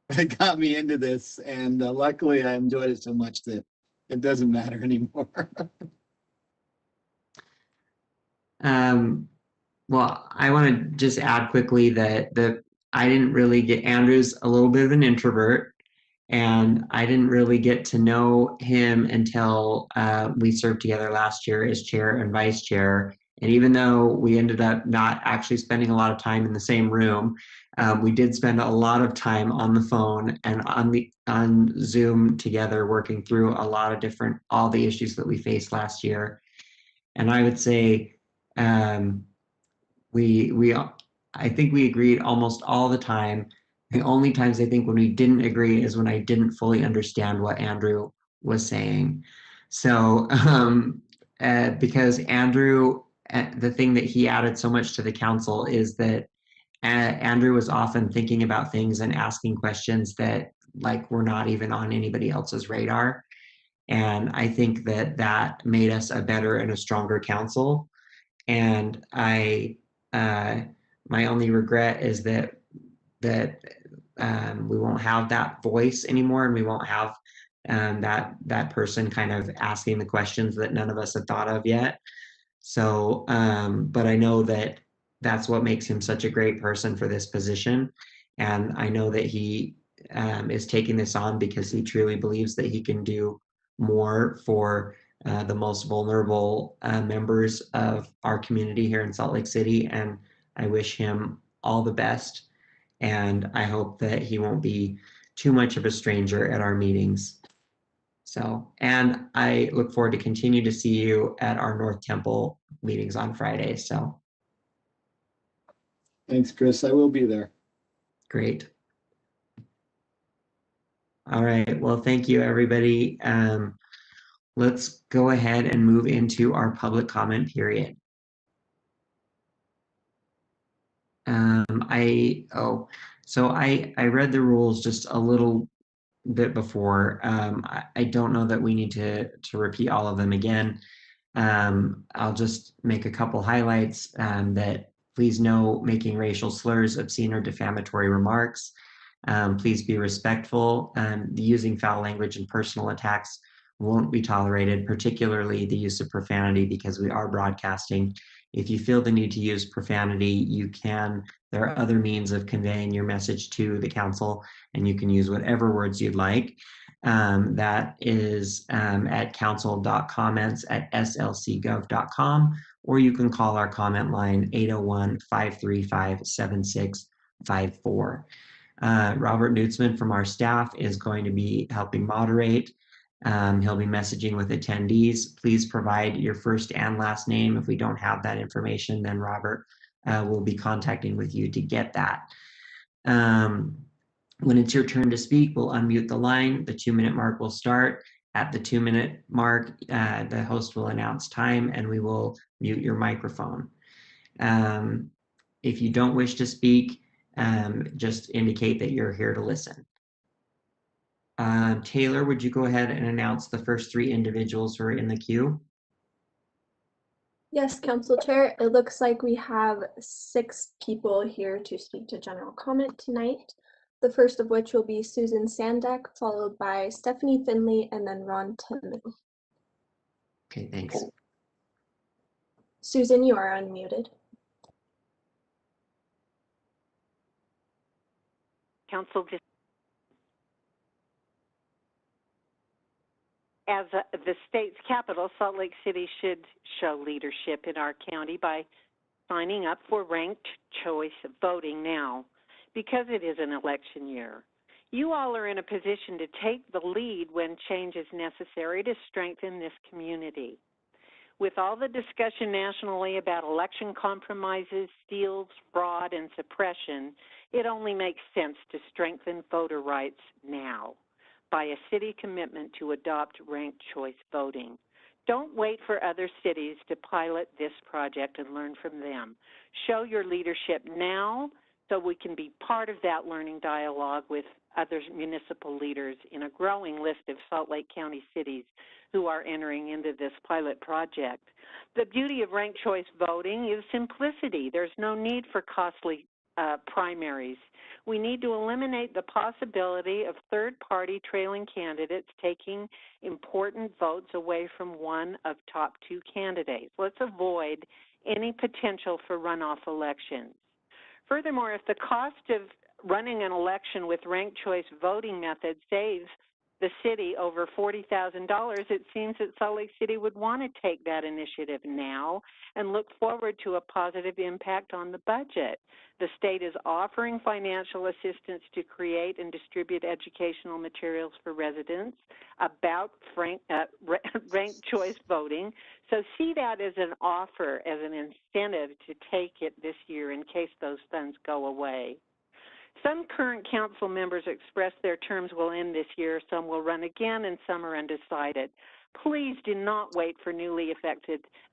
S3: that got me into this, and luckily I enjoyed it so much that it doesn't matter anymore.
S1: Well, I want to just add quickly that I didn't really get, Andrew's a little bit of an introvert, and I didn't really get to know him until we served together last year as chair and vice chair. And even though we ended up not actually spending a lot of time in the same room, we did spend a lot of time on the phone and on Zoom together, working through a lot of all the issues that we faced last year. And I would say I think we agreed almost all the time. The only times I think when we didn't agree is when I didn't fully understand what Andrew was saying. So because Andrew, the thing that he added so much to the council is that Andrew was often thinking about things and asking questions that like were not even on anybody else's radar. And I think that made us a better and a stronger council. And my only regret is that we won't have that voice anymore, and we won't have that person kind of asking the questions that none of us had thought of yet. So, but I know that that's what makes him such a great person for this position. And I know that he is taking this on because he truly believes that he can do more for the most vulnerable members of our community here in Salt Lake City. And I wish him all the best. And I hope that he won't be too much of a stranger at our meetings. So, and I look forward to continue to see you at our North Temple meetings on Friday. So.
S3: Thanks, Chris. I will be there.
S1: Great. All right. Well, thank you, everybody. Let's go ahead and move into our public comment period. So I read the rules just a little bit before. I don't know that we need to repeat all of them again. I'll just make a couple highlights that please no making racial slurs, obscene or defamatory remarks. Please be respectful. Using foul language and personal attacks won't be tolerated, particularly the use of profanity, because we are broadcasting. If you feel the need to use profanity, you can. There are other means of conveying your message to the council, and you can use whatever words you'd like. That is at council.comments@slcgov.com, or you can call our comment line 801-535-7654. Robert Nutzman from our staff is going to be helping moderate. He'll be messaging with attendees. Please provide your first and last name. If we don't have that information, then Robert will be contacting with you to get that. When it's your turn to speak, we'll unmute the line. The 2-minute mark will start. At the 2-minute mark, the host will announce time and we will mute your microphone. If you don't wish to speak, just indicate that you're here to listen. Taylor, would you go ahead and announce the first 3 individuals who are in the queue?
S10: Yes, Council Chair. It looks like we have 6 people here to speak to general comment tonight. The first of which will be Susan Sandak, followed by Stephanie Finley, and then Ron Timmon.
S1: Okay, thanks.
S10: Susan, you are unmuted.
S16: Council, as the state's capital, Salt Lake City should show leadership in our county by signing up for ranked choice voting now, because it is an election year. You all are in a position to take the lead when change is necessary to strengthen this community. With all the discussion nationally about election compromises, steals, fraud, and suppression, it only makes sense to strengthen voter rights now by a city commitment to adopt ranked choice voting. Don't wait for other cities to pilot this project and learn from them. Show your leadership now so we can be part of that learning dialogue with other municipal leaders in a growing list of Salt Lake County cities who are entering into this pilot project. The beauty of ranked choice voting is simplicity. There's no need for costly primaries. We need to eliminate the possibility of third-party trailing candidates taking important votes away from one of top two candidates. Let's avoid any potential for runoff elections. Furthermore, if the cost of running an election with ranked choice voting method saves the city over $40,000, it seems that Salt Lake City would want to take that initiative now and look forward to a positive impact on the budget. The state is offering financial assistance to create and distribute educational materials for residents about ranked choice voting. So see that as an offer, as an incentive to take it this year in case those funds go away. Some current council members expressed their terms will end this year, some will run again, and some are undecided. Please do not wait for newly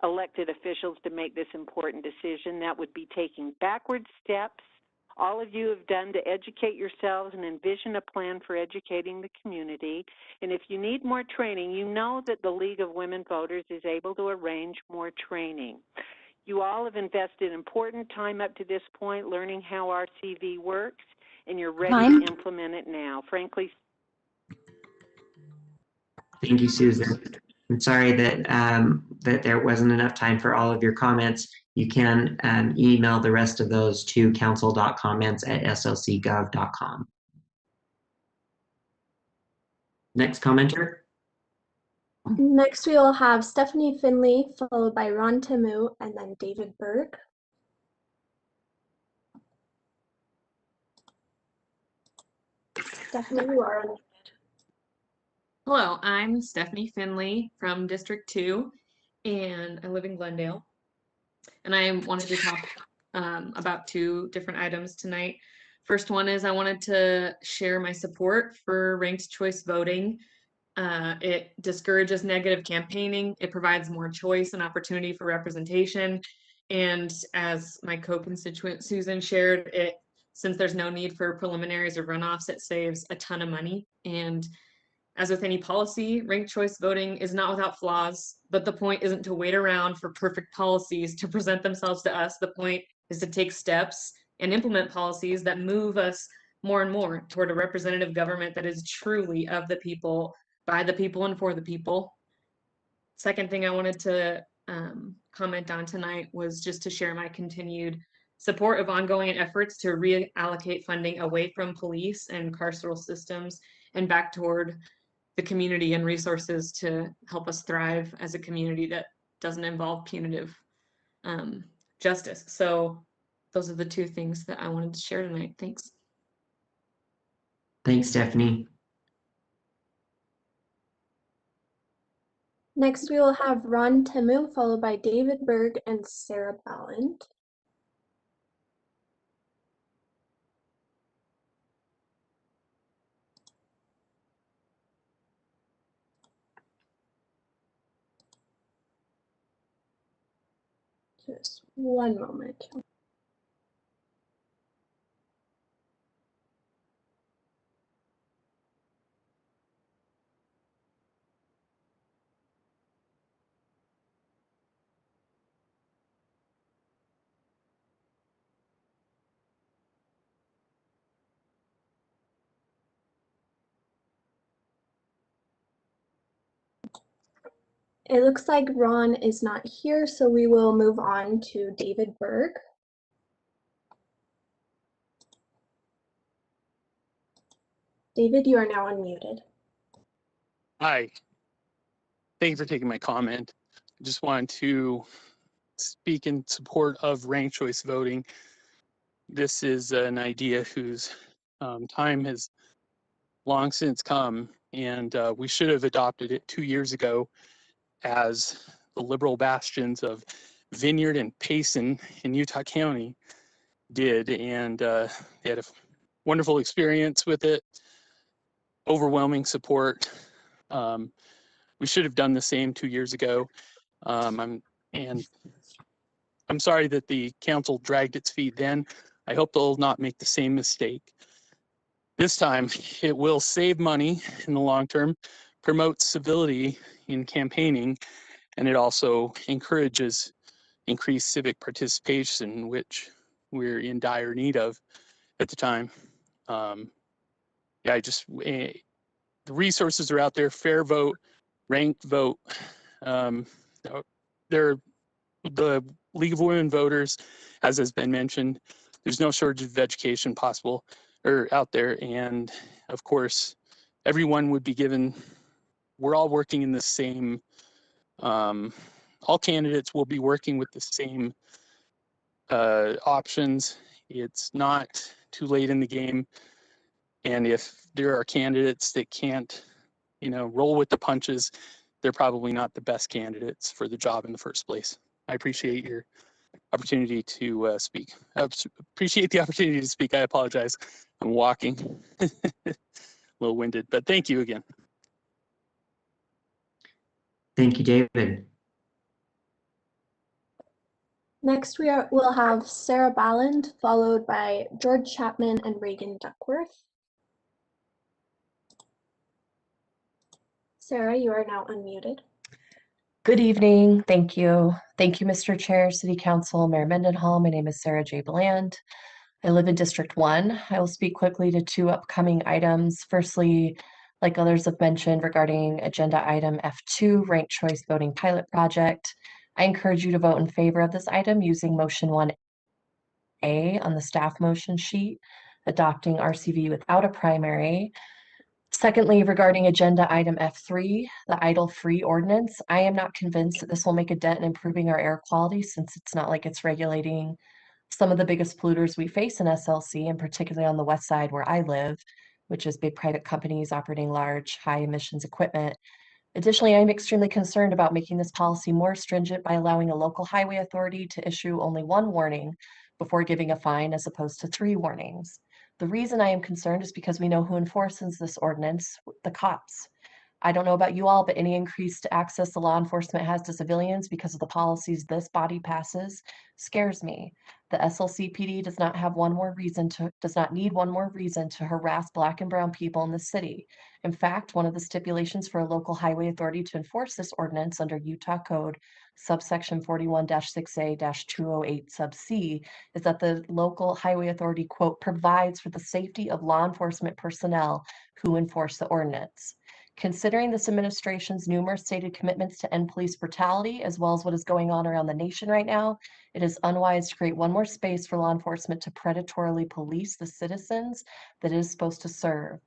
S16: elected officials to make this important decision. That would be taking backward steps. All of you have done to educate yourselves and envision a plan for educating the community. And if you need more training, you know that the League of Women Voters is able to arrange more training. You all have invested important time up to this point learning how RCV works, and you're ready to implement it now. Frankly.
S1: Thank you, Susan. I'm sorry that that there wasn't enough time for all of your comments. You can email the rest of those to council.comments@slcgov.com. Next commenter.
S10: Next, we will have Stephanie Finley, followed by Ron Tamu, and then David Berg. Stephanie, you are on.
S17: Hello, I'm Stephanie Finley from District 2, and I live in Glendale. And I wanted to talk about two different items tonight. First one is I wanted to share my support for ranked choice voting. It discourages negative campaigning. It provides more choice and opportunity for representation. And as my co-constituent Susan shared, since there's no need for preliminaries or runoffs, it saves a ton of money. And as with any policy, ranked choice voting is not without flaws, but the point isn't to wait around for perfect policies to present themselves to us. The point is to take steps and implement policies that move us more and more toward a representative government that is truly of the people, by the people, and for the people. Second thing I wanted to comment on tonight was just to share my continued support of ongoing efforts to reallocate funding away from police and carceral systems and back toward the community and resources to help us thrive as a community that doesn't involve punitive justice. So those are the two things that I wanted to share tonight. Thanks.
S1: Thanks, Stephanie.
S10: Next, we will have Ron Tamu, followed by David Berg and Sarah Ballant. Just one moment. It looks like Ron is not here, so we will move on to David Berg. David, you are now unmuted.
S18: Hi. Thank you for taking my comment. I just wanted to speak in support of ranked choice voting. This is an idea whose time has long since come, and we should have adopted it 2 years ago, as the liberal bastions of Vineyard and Payson in Utah County did, and they had a wonderful experience with it, overwhelming support. We should have done the same 2 years ago. I'm sorry that the council dragged its feet then. I hope they'll not make the same mistake. This time, it will save money in the long term, promote civility in campaigning, and it also encourages increased civic participation, which we're in dire need of at the time. Yeah, the resources are out there: fair vote, ranked vote. The League of Women Voters, as has been mentioned, there's no shortage of education possible or out there, and of course, everyone would be given. We're all working in the same. All candidates will be working with the same options. It's not too late in the game, and if there are candidates that can't, roll with the punches, they're probably not the best candidates for the job in the first place. I appreciate your opportunity to speak. I appreciate the opportunity to speak. I apologize. I'm walking, a little winded, but thank you again.
S1: Thank you, David.
S10: Next, we'll have Sarah Balland, followed by George Chapman and Reagan Duckworth. Sarah, you are now unmuted.
S19: Good evening. Thank you. Thank you, Mr. Chair, City Council, Mayor Mendenhall. My name is Sarah J. Balland. I live in District 1. I will speak quickly to 2 upcoming items. Firstly, like others have mentioned, regarding agenda item F2, ranked choice voting pilot project. I encourage you to vote in favor of this item using motion 1A on the staff motion sheet, adopting RCV without a primary. Secondly, regarding agenda item F3, the idle-free ordinance, I am not convinced that this will make a dent in improving our air quality, since it's not like it's regulating some of the biggest polluters we face in SLC, and particularly on the west side where I live, which is big private companies operating large, high emissions equipment. Additionally, I'm extremely concerned about making this policy more stringent by allowing a local highway authority to issue only 1 warning before giving a fine, as opposed to 3 warnings. The reason I am concerned is because we know who enforces this ordinance: the cops. I don't know about you all, but any increased access the law enforcement has to civilians because of the policies this body passes scares me. The SLCPD does not need one more reason to harass Black and brown people in the city. In fact, one of the stipulations for a local highway authority to enforce this ordinance under Utah Code subsection 41-6A-208 sub C is that the local highway authority, quote, provides for the safety of law enforcement personnel who enforce the ordinance. Considering this administration's numerous stated commitments to end police brutality, as well as what is going on around the nation right now, it is unwise to create one more space for law enforcement to predatorily police the citizens that it is supposed to serve,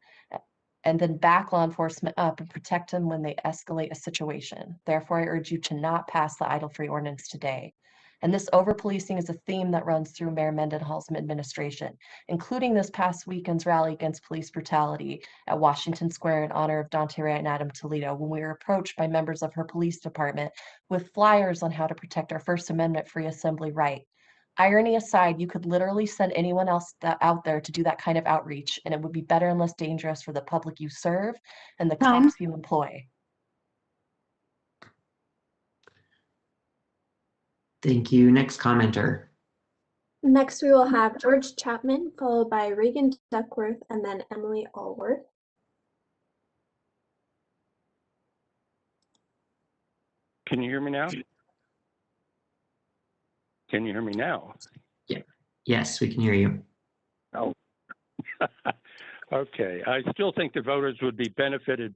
S19: and then back law enforcement up and protect them when they escalate a situation. Therefore, I urge you to not pass the idle-free ordinance today. And this over-policing is a theme that runs through Mayor Mendenhall's administration, including this past weekend's rally against police brutality at Washington Square in honor of Daunte Wright and Adam Toledo, when we were approached by members of her police department with flyers on how to protect our First Amendment free assembly right. Irony aside, you could literally send anyone else out there to do that kind of outreach, and it would be better and less dangerous for the public you serve and the cops you employ.
S1: Thank you. Next commenter.
S10: Next, we will have George Chapman, followed by Reagan Duckworth, and then Emily Allworth.
S13: Can you hear me now? Can you hear me now?
S1: Yeah. Yes, we can hear you.
S13: Oh, okay. I still think the voters would be benefited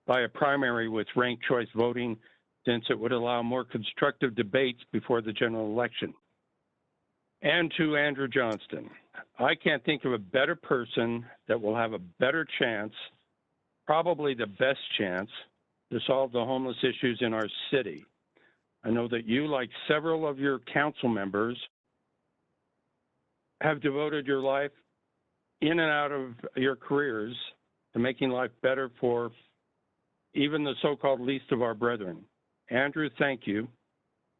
S13: by a primary with ranked choice voting, since it would allow more constructive debates before the general election. And to Andrew Johnston, I can't think of a better person that will have a better chance, probably the best chance, to solve the homeless issues in our city. I know that you, like several of your council members, have devoted your life in and out of your careers to making life better for even the so-called least of our brethren. Andrew, thank you.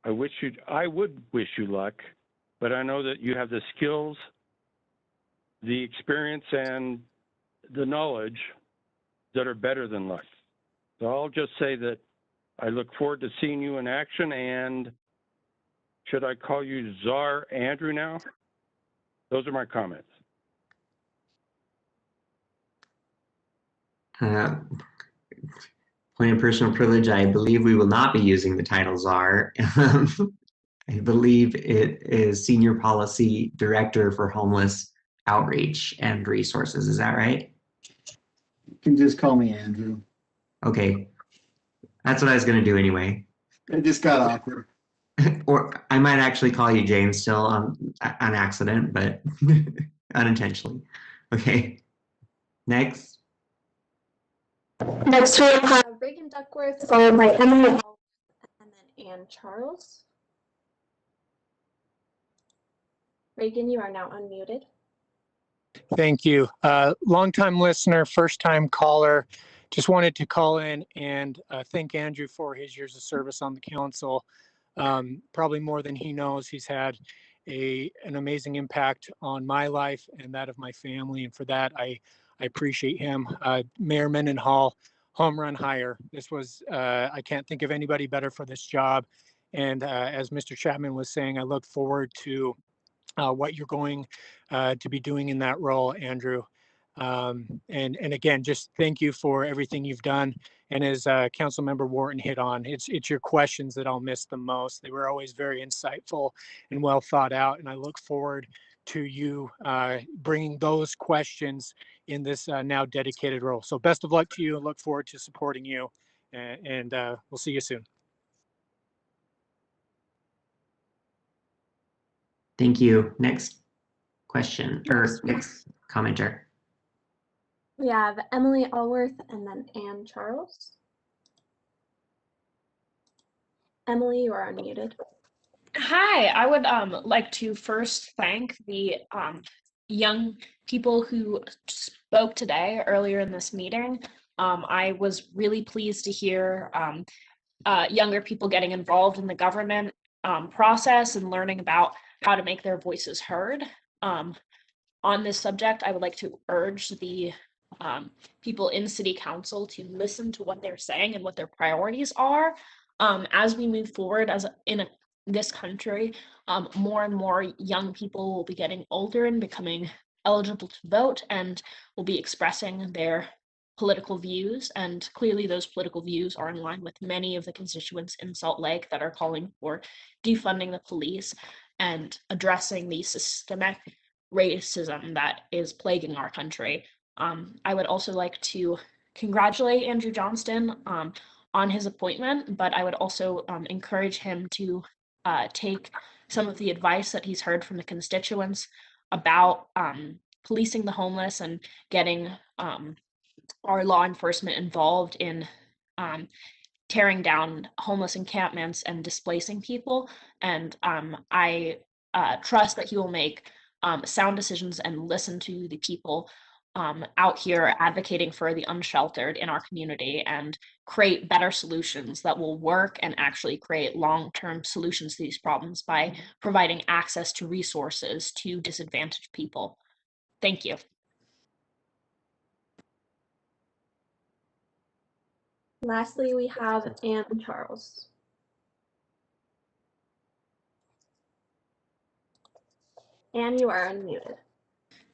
S13: I would wish you luck, but I know that you have the skills, the experience, and the knowledge that are better than luck. So I'll just say that I look forward to seeing you in action. And should I call you Czar Andrew now? Those are my comments.
S1: Point of personal privilege, I believe we will not be using the title czar. I believe it is Senior Policy Director for Homeless Outreach and Resources. Is that right?
S3: You can just call me Andrew.
S1: Okay. That's what I was going to do anyway.
S3: It just got awkward.
S1: Or I might actually call you James still on accident, but unintentionally. Okay. Next.
S10: Next we have Reagan Duckworth, followed by Emily Hall, and then Ann Charles. Reagan, you are now unmuted.
S20: Thank you. Longtime listener, first time caller. Just wanted to call in and thank Andrew for his years of service on the council. Probably more than he knows. He's had an amazing impact on my life and that of my family. And for that, I appreciate him. Mayor Mendenhall, home run hire. This was, I can't think of anybody better for this job. And as Mr. Chapman was saying, I look forward to what you're going to be doing in that role, Andrew. And again, just thank you for everything you've done. And as Councilmember Wharton hit on, it's your questions that I'll miss the most. They were always very insightful and well thought out. And I look forward to you bringing those questions in this now dedicated role. So best of luck to you. I look forward to supporting you. And we'll see you soon.
S1: Thank you. Next question or next commenter.
S10: We have Emily Allworth and then Ann Charles. Emily, you are unmuted.
S12: Hi, I would like to first thank the young people who spoke today earlier in this meeting. I was really pleased to hear younger people getting involved in the government process and learning about how to make their voices heard. On this subject, I would like to urge the people in City Council to listen to what they're saying and what their priorities are. As we move forward this country, more and more young people will be getting older and becoming eligible to vote and will be expressing their political views. And clearly those political views are in line with many of the constituents in Salt Lake that are calling for defunding the police and addressing the systemic racism that is plaguing our country. I would also like to congratulate Andrew Johnston on his appointment, but I would also encourage him to take some of the advice that he's heard from the constituents about policing the homeless and getting our law enforcement involved in tearing down homeless encampments and displacing people. And I trust that he will make sound decisions and listen to the people out here advocating for the unsheltered in our community and create better solutions that will work and actually create long-term solutions to these problems by providing access to resources to disadvantaged people. Thank you.
S10: Lastly, we have Ann Charles. Ann, you are unmuted.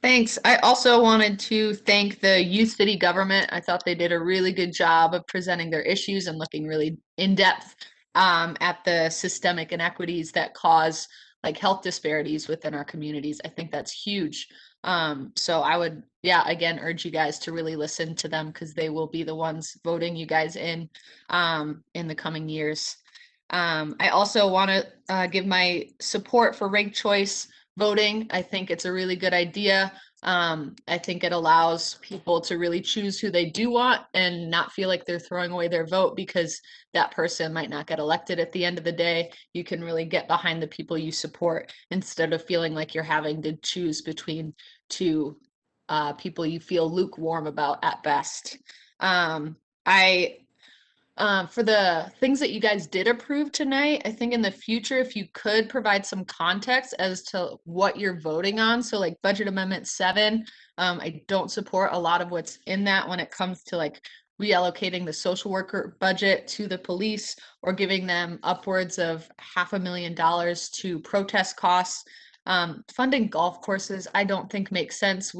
S11: Thanks. I also wanted to thank the Youth City government. I thought they did a really good job of presenting their issues and looking really in depth at the systemic inequities that cause like health disparities within our communities. I think that's huge. So I would, again, urge you guys to really listen to them because they will be the ones voting you guys in the coming years. I also want to give my support for ranked choice voting. I think it's a really good idea. I think it allows people to really choose who they do want and not feel like they're throwing away their vote because that person might not get elected at the end of the day. You can really get behind the people you support instead of feeling like you're having to choose between two people you feel lukewarm about at best. For the things that you guys did approve tonight, I think in the future, if you could provide some context as to what you're voting on. So like Budget Amendment 7, I don't support a lot of what's in that when it comes to like reallocating the social worker budget to the police or giving them upwards of $500,000 to protest costs. Funding golf courses, I don't think makes sense.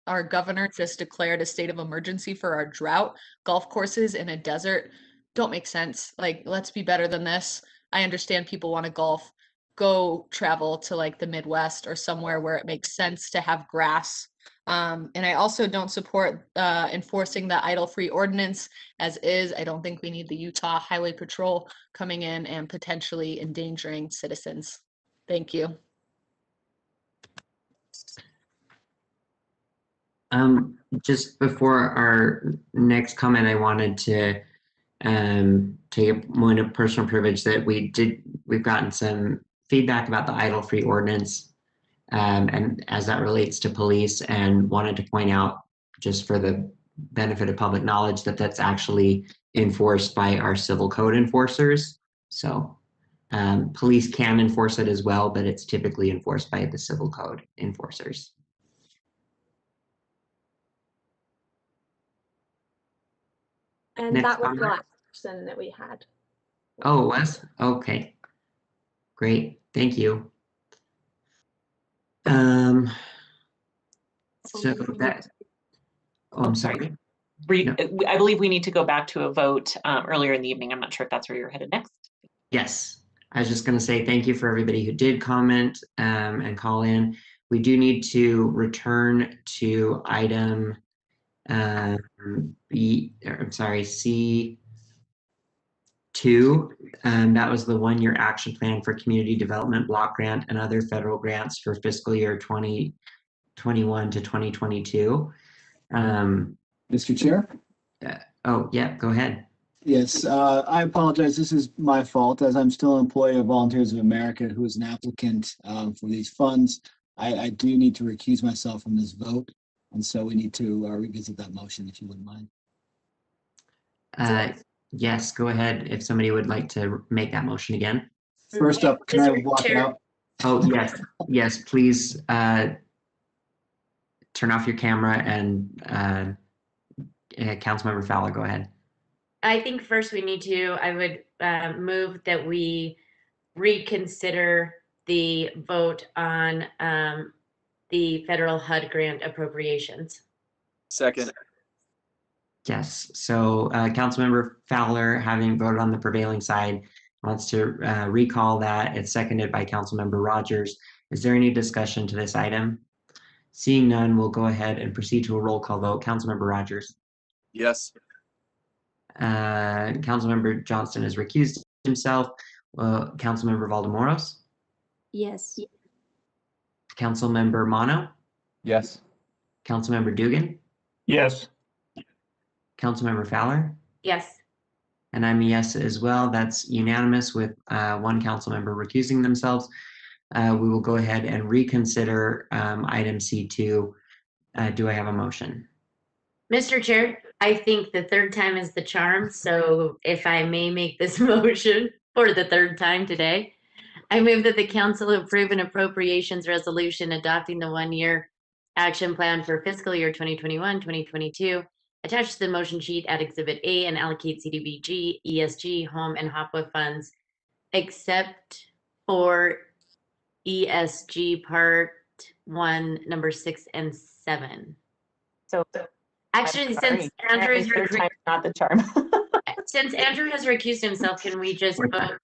S11: Our governor just declared a state of emergency for our drought. Golf courses in a desert don't make sense. Like, let's be better than this. I understand people want to golf. Go travel to like the Midwest or somewhere where it makes sense to have grass. And I also don't support enforcing the idle-free ordinance as is. I don't think we need the Utah Highway Patrol coming in and potentially endangering citizens. Thank you.
S1: Just before our next comment, I wanted to take a moment of personal privilege that we've gotten some feedback about the idle-free ordinance and as that relates to police, and wanted to point out, just for the benefit of public knowledge, that that's actually enforced by our civil code enforcers. So police can enforce it as well, but it's typically enforced by the civil code enforcers.
S10: And
S1: Next
S10: that was the
S1: comment.
S10: last person that we had.
S1: Oh, it was? Okay. Great. Thank you. So that, oh, I'm sorry.
S14: I believe we need to go back to a vote earlier in the evening. I'm not sure if that's where you're headed next.
S1: Yes. I was just going to say thank you for everybody who did comment and call in. We do need to return to item C2. That was the one-year action plan for community development block grant and other federal grants for fiscal year 2021 to 2022.
S3: Mr. Chair?
S1: Oh, yeah, go ahead.
S3: Yes, I apologize. This is my fault, as I'm still an employee of Volunteers of America, who is an applicant for these funds. I do need to recuse myself from this vote, and so we need to revisit that motion, if you wouldn't mind.
S1: Yes, go ahead if somebody would like to make that motion again.
S3: First up, can I walk out?
S1: Oh, yes, yes, please turn off your camera, and Councilmember Fowler, go ahead.
S8: I think first I would move that we reconsider the vote on the federal HUD grant appropriations.
S2: Second.
S1: Yes, so Councilmember Fowler, having voted on the prevailing side, wants to recall that. It's seconded by Councilmember Rogers. Is there any discussion to this item? Seeing none, we'll go ahead and proceed to a roll call vote. Councilmember Rogers.
S2: Yes.
S1: Councilmember Johnston has recused himself. Councilmember Valdemoros.
S15: Yes.
S1: Councilmember Mono.
S21: Yes.
S1: Councilmember Dugan.
S21: Yes.
S1: Councilmember Fowler.
S8: Yes.
S1: And I'm a yes as well. That's unanimous with one councilmember recusing themselves. We will go ahead and reconsider item C2. Do I have a motion?
S8: Mr. Chair, I think the third time is the charm. So if I may make this motion for the third time today, I move that the council approve an appropriations resolution adopting the one-year action plan for fiscal year 2021-2022, attached to the motion sheet at Exhibit A, and allocate CDBG, ESG, home, and HOPWA funds, except for ESG Part 1, number 6 and 7.
S14: So
S8: actually, since Andrew is
S14: not the charm.
S8: Since Andrew has recused himself, can we just vote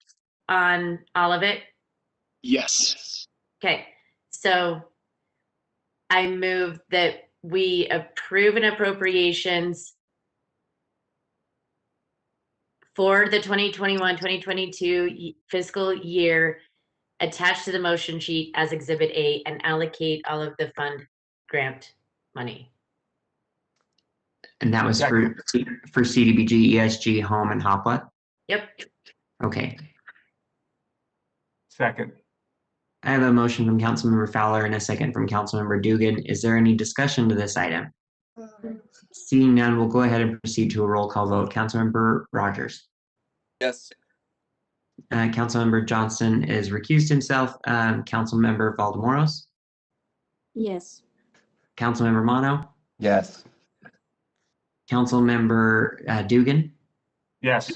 S8: on all of it?
S3: Yes.
S8: Okay, so I move that we approve an appropriations for the 2021-2022 fiscal year attached to the motion sheet as Exhibit A, and allocate all of the fund grant money.
S1: And that was for CDBG, ESG, Home, and Hoplet?
S8: Yep.
S1: Okay.
S21: Second.
S1: I have a motion from Councilmember Fowler and a second from Councilmember Dugan. Is there any discussion to this item? Seeing none, we'll go ahead and proceed to a roll call vote. Councilmember Rogers.
S2: Yes.
S1: Councilmember Johnston is recused himself. Councilmember Valdemoros.
S15: Yes.
S1: Councilmember Mono.
S21: Yes.
S1: Councilmember Dugan.
S21: Yes.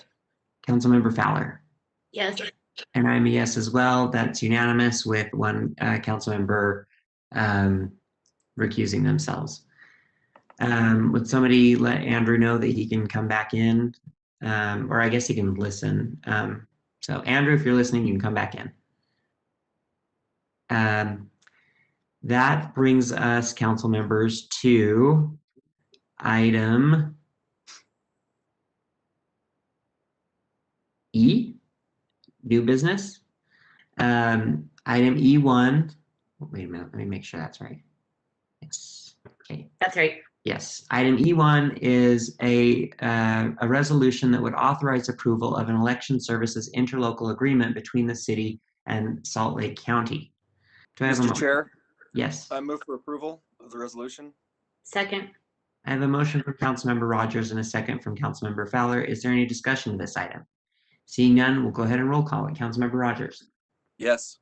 S1: Councilmember Fowler.
S8: Yes.
S1: And I'm a yes as well. That's unanimous with one councilmember recusing themselves. Would somebody let Andrew know that he can come back in? Or I guess he can listen. So Andrew, if you're listening, you can come back in. That brings us, council members, to item E, new business. Item E1, wait a minute, let me make sure that's right. Yes, okay.
S8: That's right.
S1: Yes, item E1 is a resolution that would authorize approval of an election services interlocal agreement between the city and Salt Lake County. Do I have a
S2: Mr. Chair?
S1: Yes.
S2: I move for approval of the resolution.
S8: Second.
S1: I have a motion from Councilmember Rogers and a second from Councilmember Fowler. Is there any discussion of this item? Seeing none, we'll go ahead and roll call it. Councilmember Rogers.
S2: Yes.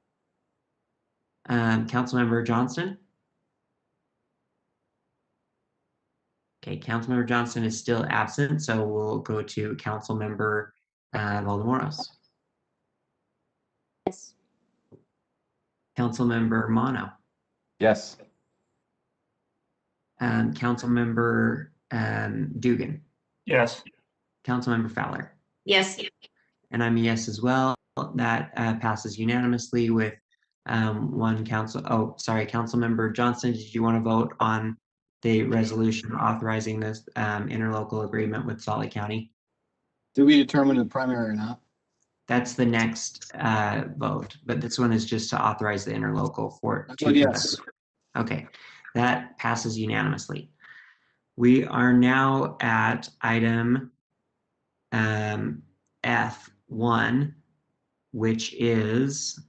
S1: Councilmember Johnston. Okay, Councilmember Johnston is still absent, so we'll go to Councilmember Valdemoros.
S15: Yes.
S1: Councilmember Mono.
S21: Yes.
S1: Councilmember Dugan.
S21: Yes.
S1: Councilmember Fowler.
S8: Yes.
S1: And I'm a yes as well. That passes unanimously with one council. Oh, sorry, Councilmember Johnston, did you want to vote on the resolution authorizing this interlocal agreement with Salt Lake County?
S3: Did we determine the primary or not?
S1: That's the next vote, but this one is just to authorize the interlocal for.
S3: Yes.
S1: Okay, that passes unanimously. We are now at item F1, which is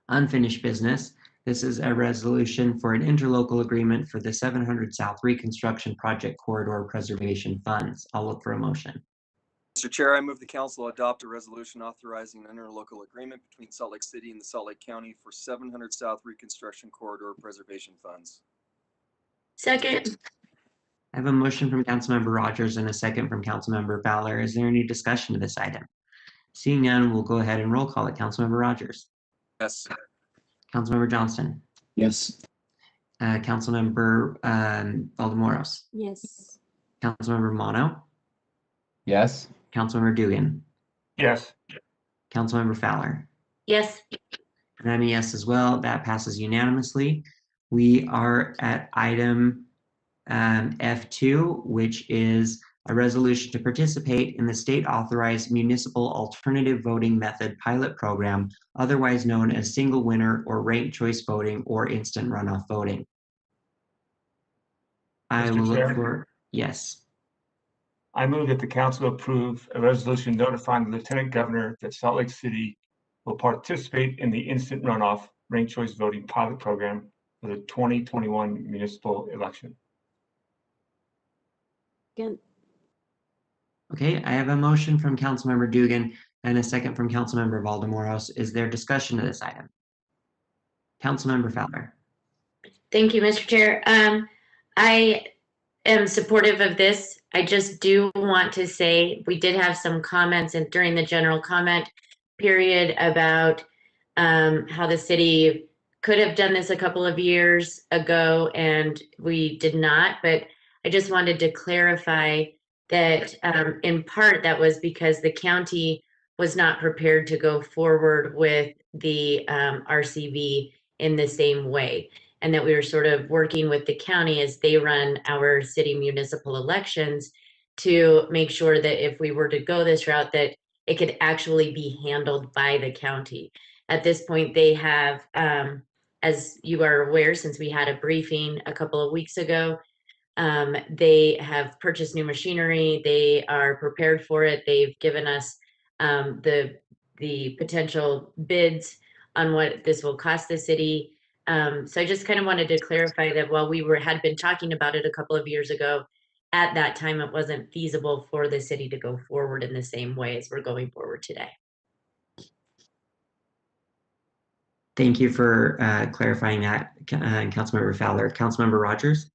S1: unfinished business. This is a resolution for an interlocal agreement for the 700 South Reconstruction Project Corridor Preservation Funds. I'll look for a motion.
S2: Mr. Chair, I move the council adopt a resolution authorizing an interlocal agreement between Salt Lake City and the Salt Lake County for 700 South Reconstruction Corridor Preservation Funds.
S8: Second.
S1: I have a motion from Councilmember Rogers and a second from Councilmember Fowler. Is there any discussion of this item? Seeing none, we'll go ahead and roll call it. Councilmember Rogers.
S2: Yes.
S1: Councilmember Johnston.
S3: Yes.
S1: Councilmember Valdemoros.
S15: Yes.
S1: Councilmember Mono.
S21: Yes.
S1: Councilmember Dugan.
S21: Yes.
S1: Councilmember Fowler.
S8: Yes.
S1: And I'm a yes as well. That passes unanimously. We are at item F2, which is a resolution to participate in the state-authorized municipal alternative voting method pilot program, otherwise known as single winner or ranked choice voting or instant runoff voting. I will look for, yes.
S21: I move that the council approve a resolution notifying the lieutenant governor that Salt Lake City will participate in the instant runoff ranked choice voting pilot program for the 2021 municipal election.
S15: Again.
S1: Okay, I have a motion from Councilmember Dugan and a second from Councilmember Valdemoros. Is there discussion of this item? Councilmember Fowler.
S8: Thank you, Mr. Chair. I am supportive of this. I just do want to say we did have some comments during the general comment period about how the city could have done this a couple of years ago and we did not, but I just wanted to clarify that in part that was because the county was not prepared to go forward with the RCV in the same way, and that we were sort of working with the county as they run our city municipal elections to make sure that if we were to go this route, that it could actually be handled by the county. At this point, they have as you are aware, since we had a briefing a couple of weeks ago, they have purchased new machinery. They are prepared for it. They've given us the potential bids on what this will cost the city. So I just kind of wanted to clarify that while we had been talking about it a couple of years ago, at that time it wasn't feasible for the city to go forward in the same way as we're going forward today.
S1: Thank you for clarifying that, Councilmember Fowler. Councilmember Rogers?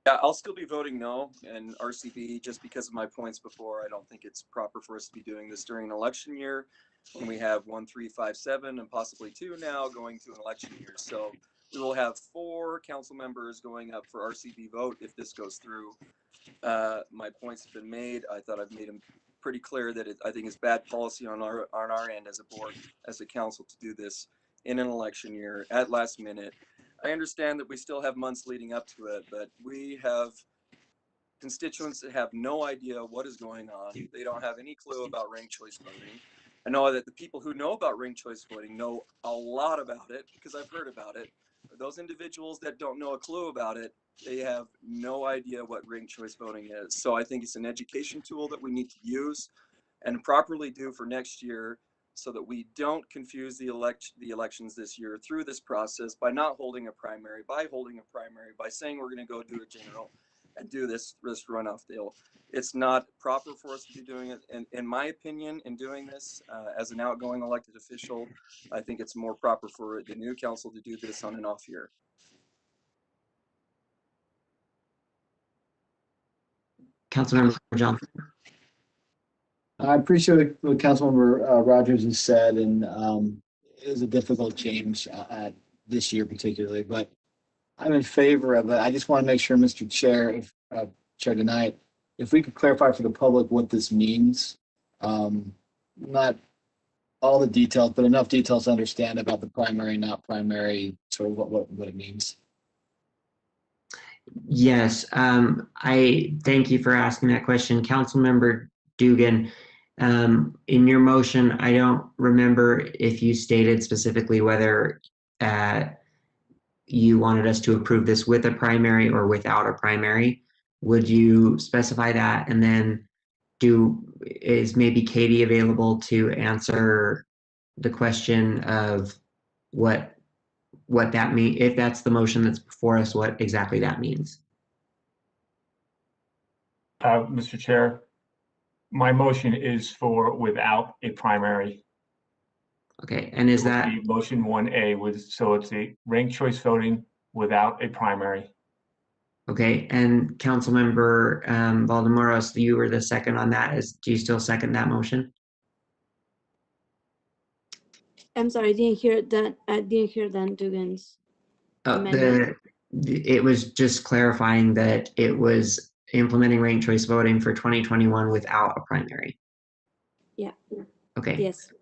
S2: Yeah, I'll still be voting no and RCB just because of my points before. I don't think it's proper for us to be doing this during an election year when we have 1, 3, 5, 7, and possibly 2 now going to an election year. So we will have 4 council members going up for RCB vote if this goes through. My points have been made. I thought I've made them pretty clear that I think it's bad policy on our end as a board, as a council, to do this in an election year at last minute. I understand that we still have months leading up to it, but we have constituents that have no idea what is going on. They don't have any clue about ranked choice voting. I know that the people who know about ranked choice voting know a lot about it because I've heard about it. Those individuals that don't know a clue about it, they have no idea what ranked choice voting is. So I think it's an education tool that we need to use and properly do for next year, so that we don't confuse the elections this year through this process by not holding a primary, by saying we're going to go do a general and do this runoff deal. It's not proper for us to be doing it. And in my opinion, in doing this as an outgoing elected official, I think it's more proper for the new council to do this on an off year.
S1: Councilmember Johnson?
S3: I appreciate what Councilmember Rogers has said, and it is a difficult change this year particularly, but I'm in favor of it. I just want to make sure, Mr. Chair, Chair tonight, if we could clarify for the public what this means. Not all the details, but enough details to understand about the primary, not primary, sort of what it means.
S1: Yes, I thank you for asking that question. Councilmember Dugan, in your motion, I don't remember if you stated specifically whether you wanted us to approve this with a primary or without a primary. Would you specify that? And then is maybe Katie available to answer the question of what that means, if that's the motion that's before us, what exactly that means?
S21: Mr. Chair, my motion is for without a primary.
S1: Okay, and is that
S21: motion 1A so it's a ranked choice voting without a primary?
S1: Okay, and Councilmember Valdemoros, you were the second on that. Do you still second that motion?
S15: I'm sorry, I didn't hear that. I didn't hear Dan Dugan's amendment.
S1: It was just clarifying that it was implementing ranked choice voting for 2021 without a primary.
S15: Yeah.
S1: Okay.
S15: Yes.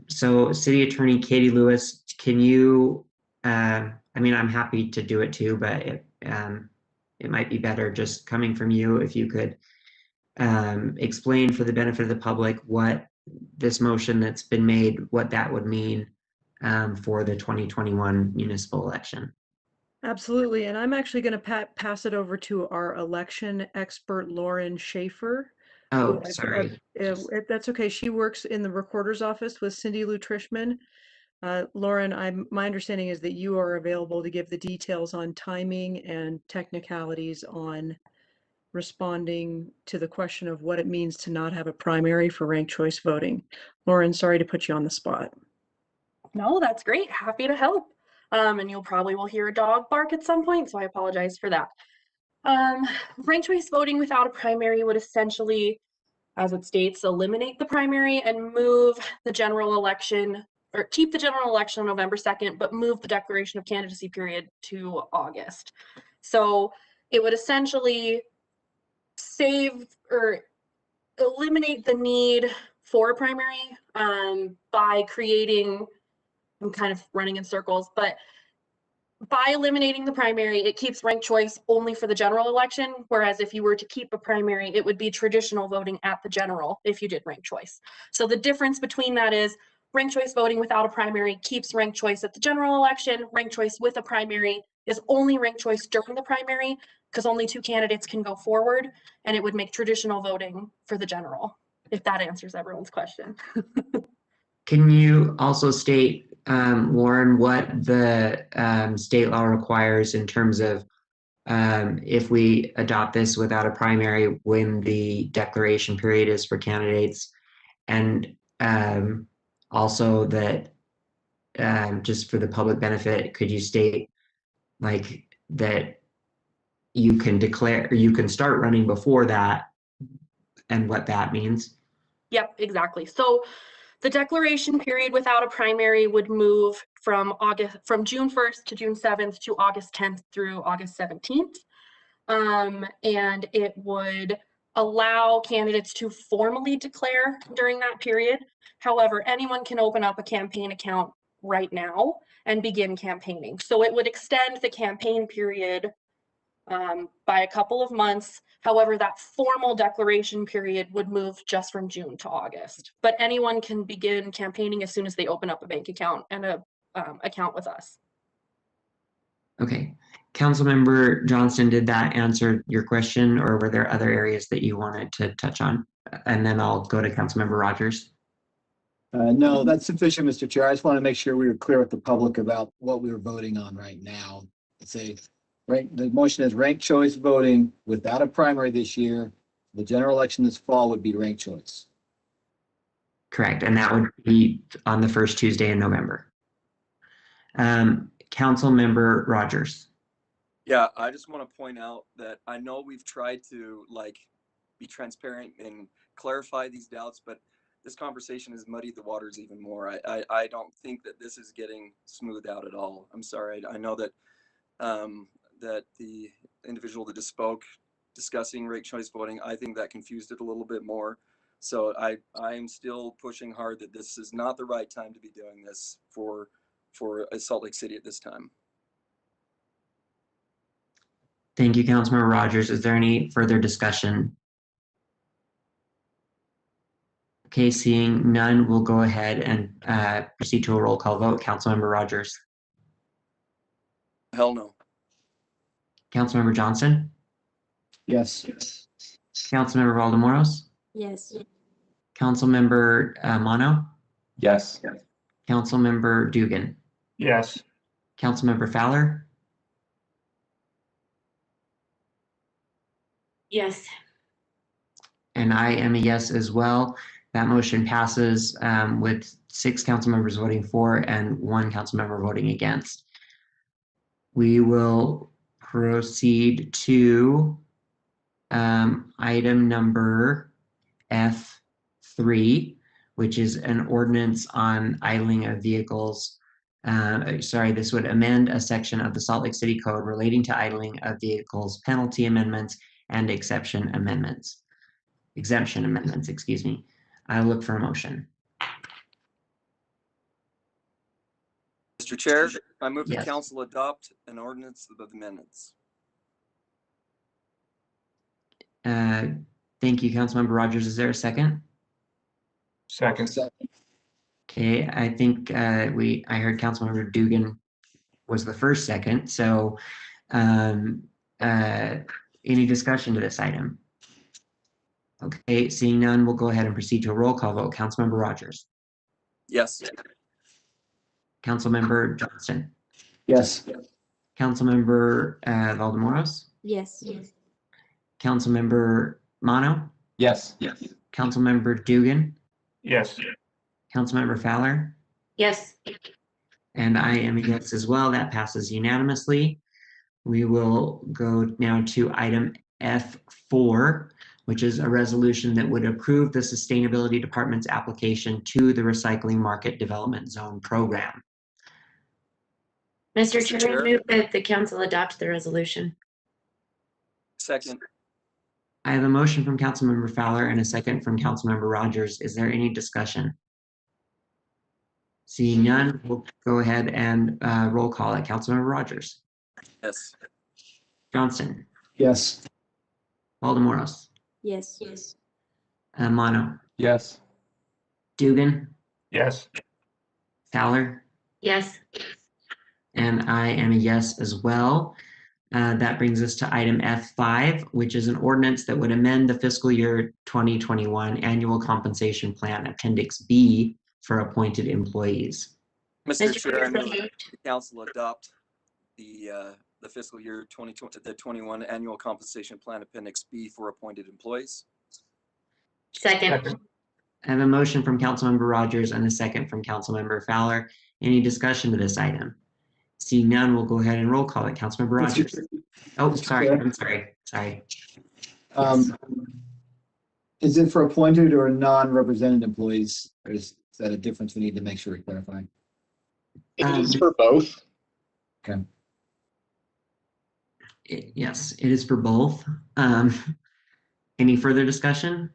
S1: So City Attorney Katie Lewis, can you, I mean, I'm happy to do it too, but it might be better just coming from you if you could explain for the benefit of the public what this motion that's been made, what that would mean for the 2021 municipal election.
S5: Absolutely, and I'm actually going to pass it over to our election expert, Lauren Schaefer.
S1: Oh, sorry.
S5: That's okay. She works in the recorder's office with Cindy Lou Trishman. Lauren, my understanding is that you are available to give the details on timing and technicalities on responding to the question of what it means to not have a primary for ranked choice voting. Lauren, sorry to put you on the spot.
S22: No, that's great. Happy to help. And you'll probably will hear a dog bark at some point, so I apologize for that. Ranked choice voting without a primary would essentially, as it states, eliminate the primary and move the general election, or keep the general election on November 2nd, but move the declaration of candidacy period to August. So it would essentially save or eliminate the need for a primary by creating, I'm kind of running in circles, but by eliminating the primary, it keeps ranked choice only for the general election, whereas if you were to keep a primary, it would be traditional voting at the general if you did ranked choice. So the difference between that is ranked choice voting without a primary keeps ranked choice at the general election. Ranked choice with a primary is only ranked choice during the primary because only 2 candidates can go forward, and it would make traditional voting for the general, if that answers everyone's question.
S1: Can you also state, Lauren, what the state law requires in terms of if we adopt this without a primary, when the declaration period is for candidates, and also that just for the public benefit, could you state like that you can declare, or you can start running before that, and what that means?
S22: Yep, exactly. So the declaration period without a primary would move from June 1st to June 7th to August 10th through August 17th. And it would allow candidates to formally declare during that period. However, anyone can open up a campaign account right now and begin campaigning. So it would extend the campaign period by a couple of months. However, that formal declaration period would move just from June to August. But anyone can begin campaigning as soon as they open up a bank account and a account with us.
S1: Okay. Councilmember Johnston, did that answer your question, or were there other areas that you wanted to touch on? And then I'll go to Councilmember Rogers.
S3: No, that's sufficient, Mr. Chair. I just want to make sure we were clear with the public about what we were voting on right now. The motion is ranked choice voting without a primary this year. The general election this fall would be ranked choice.
S1: Correct, and that would be on the first Tuesday in November. Councilmember Rogers.
S2: Yeah, I just want to point out that I know we've tried to be transparent and clarify these doubts, but this conversation has muddied the waters even more. I don't think that this is getting smoothed out at all. I'm sorry. I know that that the individual that just spoke discussing ranked choice voting, I think that confused it a little bit more. So I am still pushing hard that this is not the right time to be doing this for Salt Lake City at this time.
S1: Thank you, Councilmember Rogers. Is there any further discussion? Okay, seeing none, we'll go ahead and proceed to a roll call vote. Councilmember Rogers.
S2: Hell no.
S1: Councilmember Johnson.
S3: Yes.
S1: Councilmember Valdemoros.
S15: Yes.
S1: Councilmember Mono.
S6: Yes.
S1: Councilmember Dugan.
S21: Yes.
S1: Councilmember Fowler.
S8: Yes.
S1: And I am a yes as well. That motion passes with 6 council members voting for and 1 council member voting against. We will proceed to item number F3, which is an ordinance on idling of vehicles. This would amend a section of the Salt Lake City Code relating to idling of vehicles, penalty amendments, and exemption amendments, excuse me. I look for a motion.
S2: Mr. Chair, I move the
S1: Yes.
S2: council adopt an ordinance of the amendments.
S1: Thank you, Councilmember Rogers. Is there a second?
S21: Second.
S1: Okay, I think I heard Councilmember Dugan was the first second. So any discussion to this item? Okay, seeing none, we'll go ahead and proceed to a roll call vote. Councilmember Rogers.
S2: Yes.
S1: Councilmember Johnston.
S3: Yes.
S1: Councilmember Valdemoros.
S15: Yes.
S1: Councilmember Mono.
S6: Yes.
S1: Councilmember Dugan.
S21: Yes.
S1: Councilmember Fowler.
S8: Yes.
S1: And I am a yes as well. That passes unanimously. We will go now to item F4, which is a resolution that would approve the Sustainability Department's application to the Recycling Market Development Zone program.
S8: Mr. Chair, I move that the council adopt the resolution.
S2: Second.
S1: I have a motion from Councilmember Fowler and a second from Councilmember Rogers. Is there any discussion? Seeing none, we'll go ahead and roll call it. Councilmember Rogers.
S2: Yes.
S1: Johnston.
S3: Yes.
S1: Valdemoros.
S15: Yes.
S1: Mono.
S6: Yes.
S1: Dugan.
S21: Yes.
S1: Fowler?
S8: Yes.
S1: And I am a yes as well. That brings us to item F5, which is an ordinance that would amend the fiscal year 2021 annual compensation plan Appendix B for appointed employees.
S2: Mr. Chair, I move that the council adopt the fiscal year 2020, the 21 annual compensation plan Appendix B for appointed employees.
S8: Second.
S1: I have a motion from Councilmember Rogers and a second from Councilmember Fowler. Any discussion to this item? Seeing none, we'll go ahead and roll call it. Councilmember Rogers. Oh, sorry.
S3: Chair.
S1: I'm sorry. Sorry.
S3: Is it for appointed or non-represented employees? Or is that a difference we need to make sure we clarify?
S6: It is for both.
S3: Okay.
S1: Yes, it is for both. Any further discussion?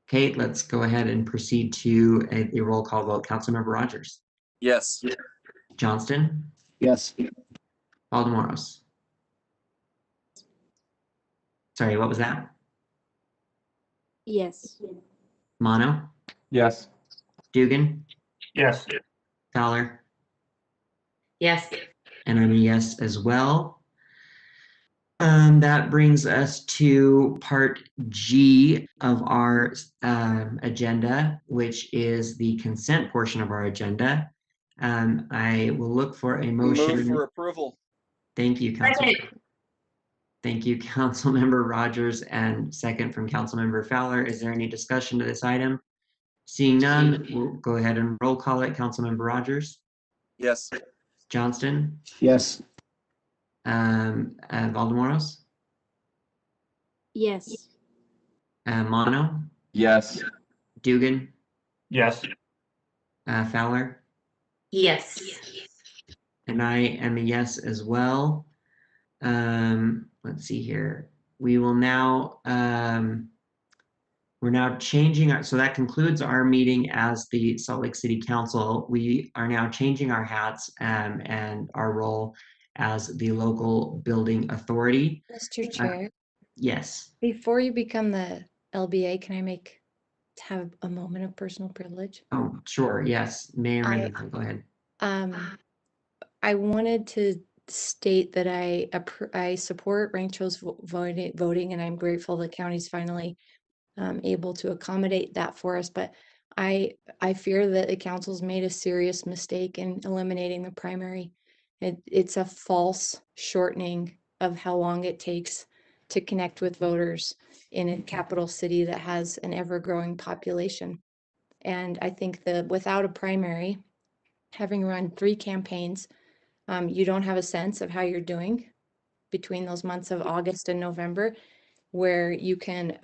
S1: Okay, let's go ahead and proceed to a roll call vote. Councilmember Rogers.
S2: Yes.
S1: Johnston.
S3: Yes.
S1: Valdemoros. Sorry, what was that?
S15: Yes.
S1: Mono.
S6: Yes.
S1: Dugan.
S21: Yes.
S1: Fowler.
S8: Yes.
S1: And I'm a yes as well. That brings us to part G of our agenda, which is the consent portion of our agenda. I will look for a motion.
S2: Move for approval.
S1: Thank you, Thank you, Councilmember Rogers, and second from Councilmember Fowler. Is there any discussion to this item? Seeing none, we'll go ahead and roll call it. Councilmember Rogers.
S2: Yes.
S1: Johnston.
S3: Yes.
S1: Valdemoros.
S15: Yes.
S1: Mono.
S6: Yes.
S1: Dugan.
S21: Yes.
S1: Fowler.
S8: Yes.
S1: And I am a yes as well. Let's see here. We will now, we're now changing our, so that concludes our meeting as the Salt Lake City Council. We are now changing our hats and our role as the local building authority.
S7: Mr. Chair,
S1: Yes.
S7: before you become the LBA, can I have a moment of personal privilege?
S1: Oh, sure. Yes. Mayor Mendenhall, go ahead.
S7: I wanted to state that I support ranked choice voting, and I'm grateful the county's finally able to accommodate that for us. But I fear that the council's made a serious mistake in eliminating the primary. It's a false shortening of how long it takes to connect with voters in a capital city that has an ever-growing population. And I think that without a primary, having run 3 campaigns, you don't have a sense of how you're doing between those months of August and November, where you can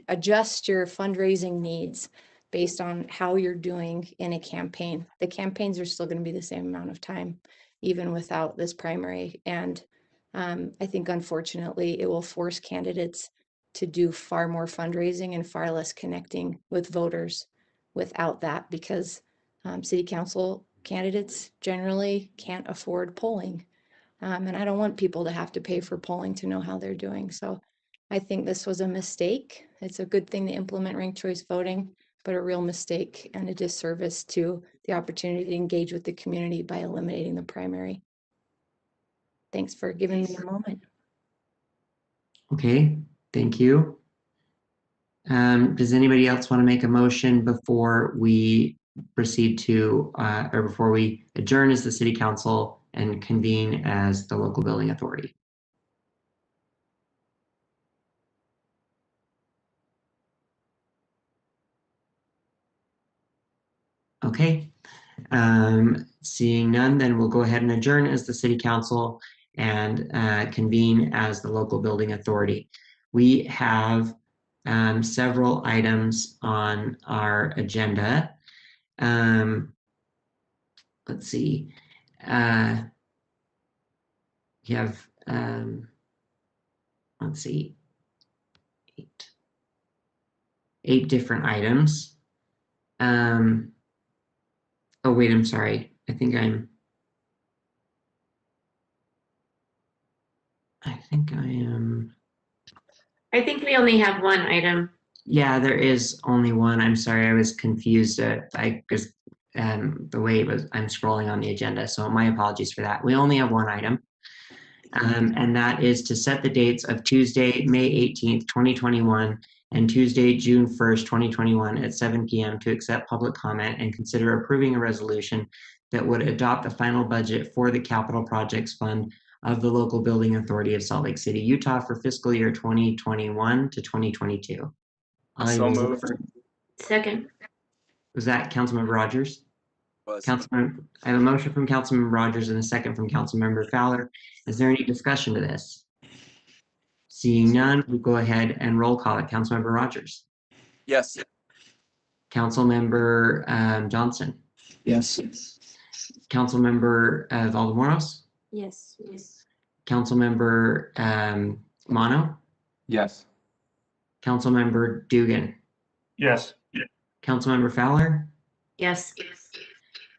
S7: adjust your fundraising needs based on how you're doing in a campaign. The campaigns are still going to be the same amount of time, even without this primary. And I think, unfortunately, it will force candidates to do far more fundraising and far less connecting with voters without that, because city council candidates generally can't afford polling. And I don't want people to have to pay for polling to know how they're doing. So I think this was a mistake. It's a good thing to implement ranked choice voting, but a real mistake and a disservice to the opportunity to engage with the community by eliminating the primary. Thanks for giving me a moment.
S1: Okay, thank you. Does anybody else want to make a motion before we proceed to, or before we adjourn as the city council and convene as the local building authority? Okay, seeing none, then we'll go ahead and adjourn as the city council and convene as the local building authority. We have several items on our agenda. Let's see. We have, let's see, 8 different items. Oh, wait, I'm sorry. I think I am.
S8: I think we only have one item.
S1: Yeah, there is only one. I'm sorry, I was confused. Because the way it was, I'm scrolling on the agenda, so my apologies for that. We only have one item. And that is to set the dates of Tuesday, May 18th, 2021, and Tuesday, June 1st, 2021 at 7 p.m. to accept public comment and consider approving a resolution that would adopt a final budget for the Capital Projects Fund of the Local Building Authority of Salt Lake City, Utah for fiscal year 2021 to 2022.
S2: So moved.
S8: Second.
S1: Was that Councilmember Rogers?
S2: Was.
S1: Councilmember, I have a motion from Councilmember Rogers and a second from Councilmember Fowler. Is there any discussion to this? Seeing none, we'll go ahead and roll call it. Councilmember Rogers.
S2: Yes.
S1: Councilmember Johnson.
S3: Yes.
S1: Councilmember Valdemoros.
S15: Yes.
S1: Councilmember Mono.
S6: Yes.
S1: Councilmember Dugan.
S21: Yes.
S1: Councilmember Fowler.
S8: Yes.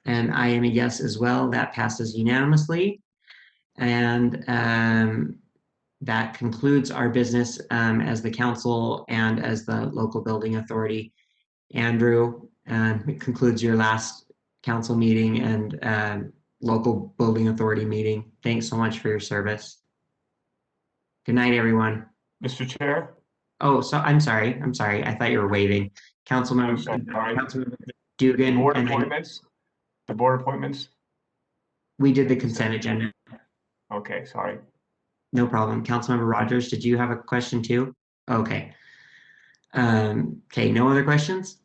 S1: And I am a yes as well. That passes unanimously. And that concludes our business as the council and as the local building authority. Andrew, it concludes your last council meeting and local building authority meeting. Thanks so much for your service. Good night, everyone.
S21: Mr. Chair?
S1: Oh, so I'm sorry. I thought you were waving. Councilmember Dugan.
S21: Board
S1: and then
S21: appointments? The board appointments?
S1: we did the consent agenda.
S21: Okay, sorry.
S1: No problem. Councilmember Rogers, did you have a question too? Okay. Okay, no other questions?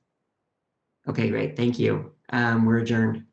S1: Okay, great. Thank you. We're adjourned.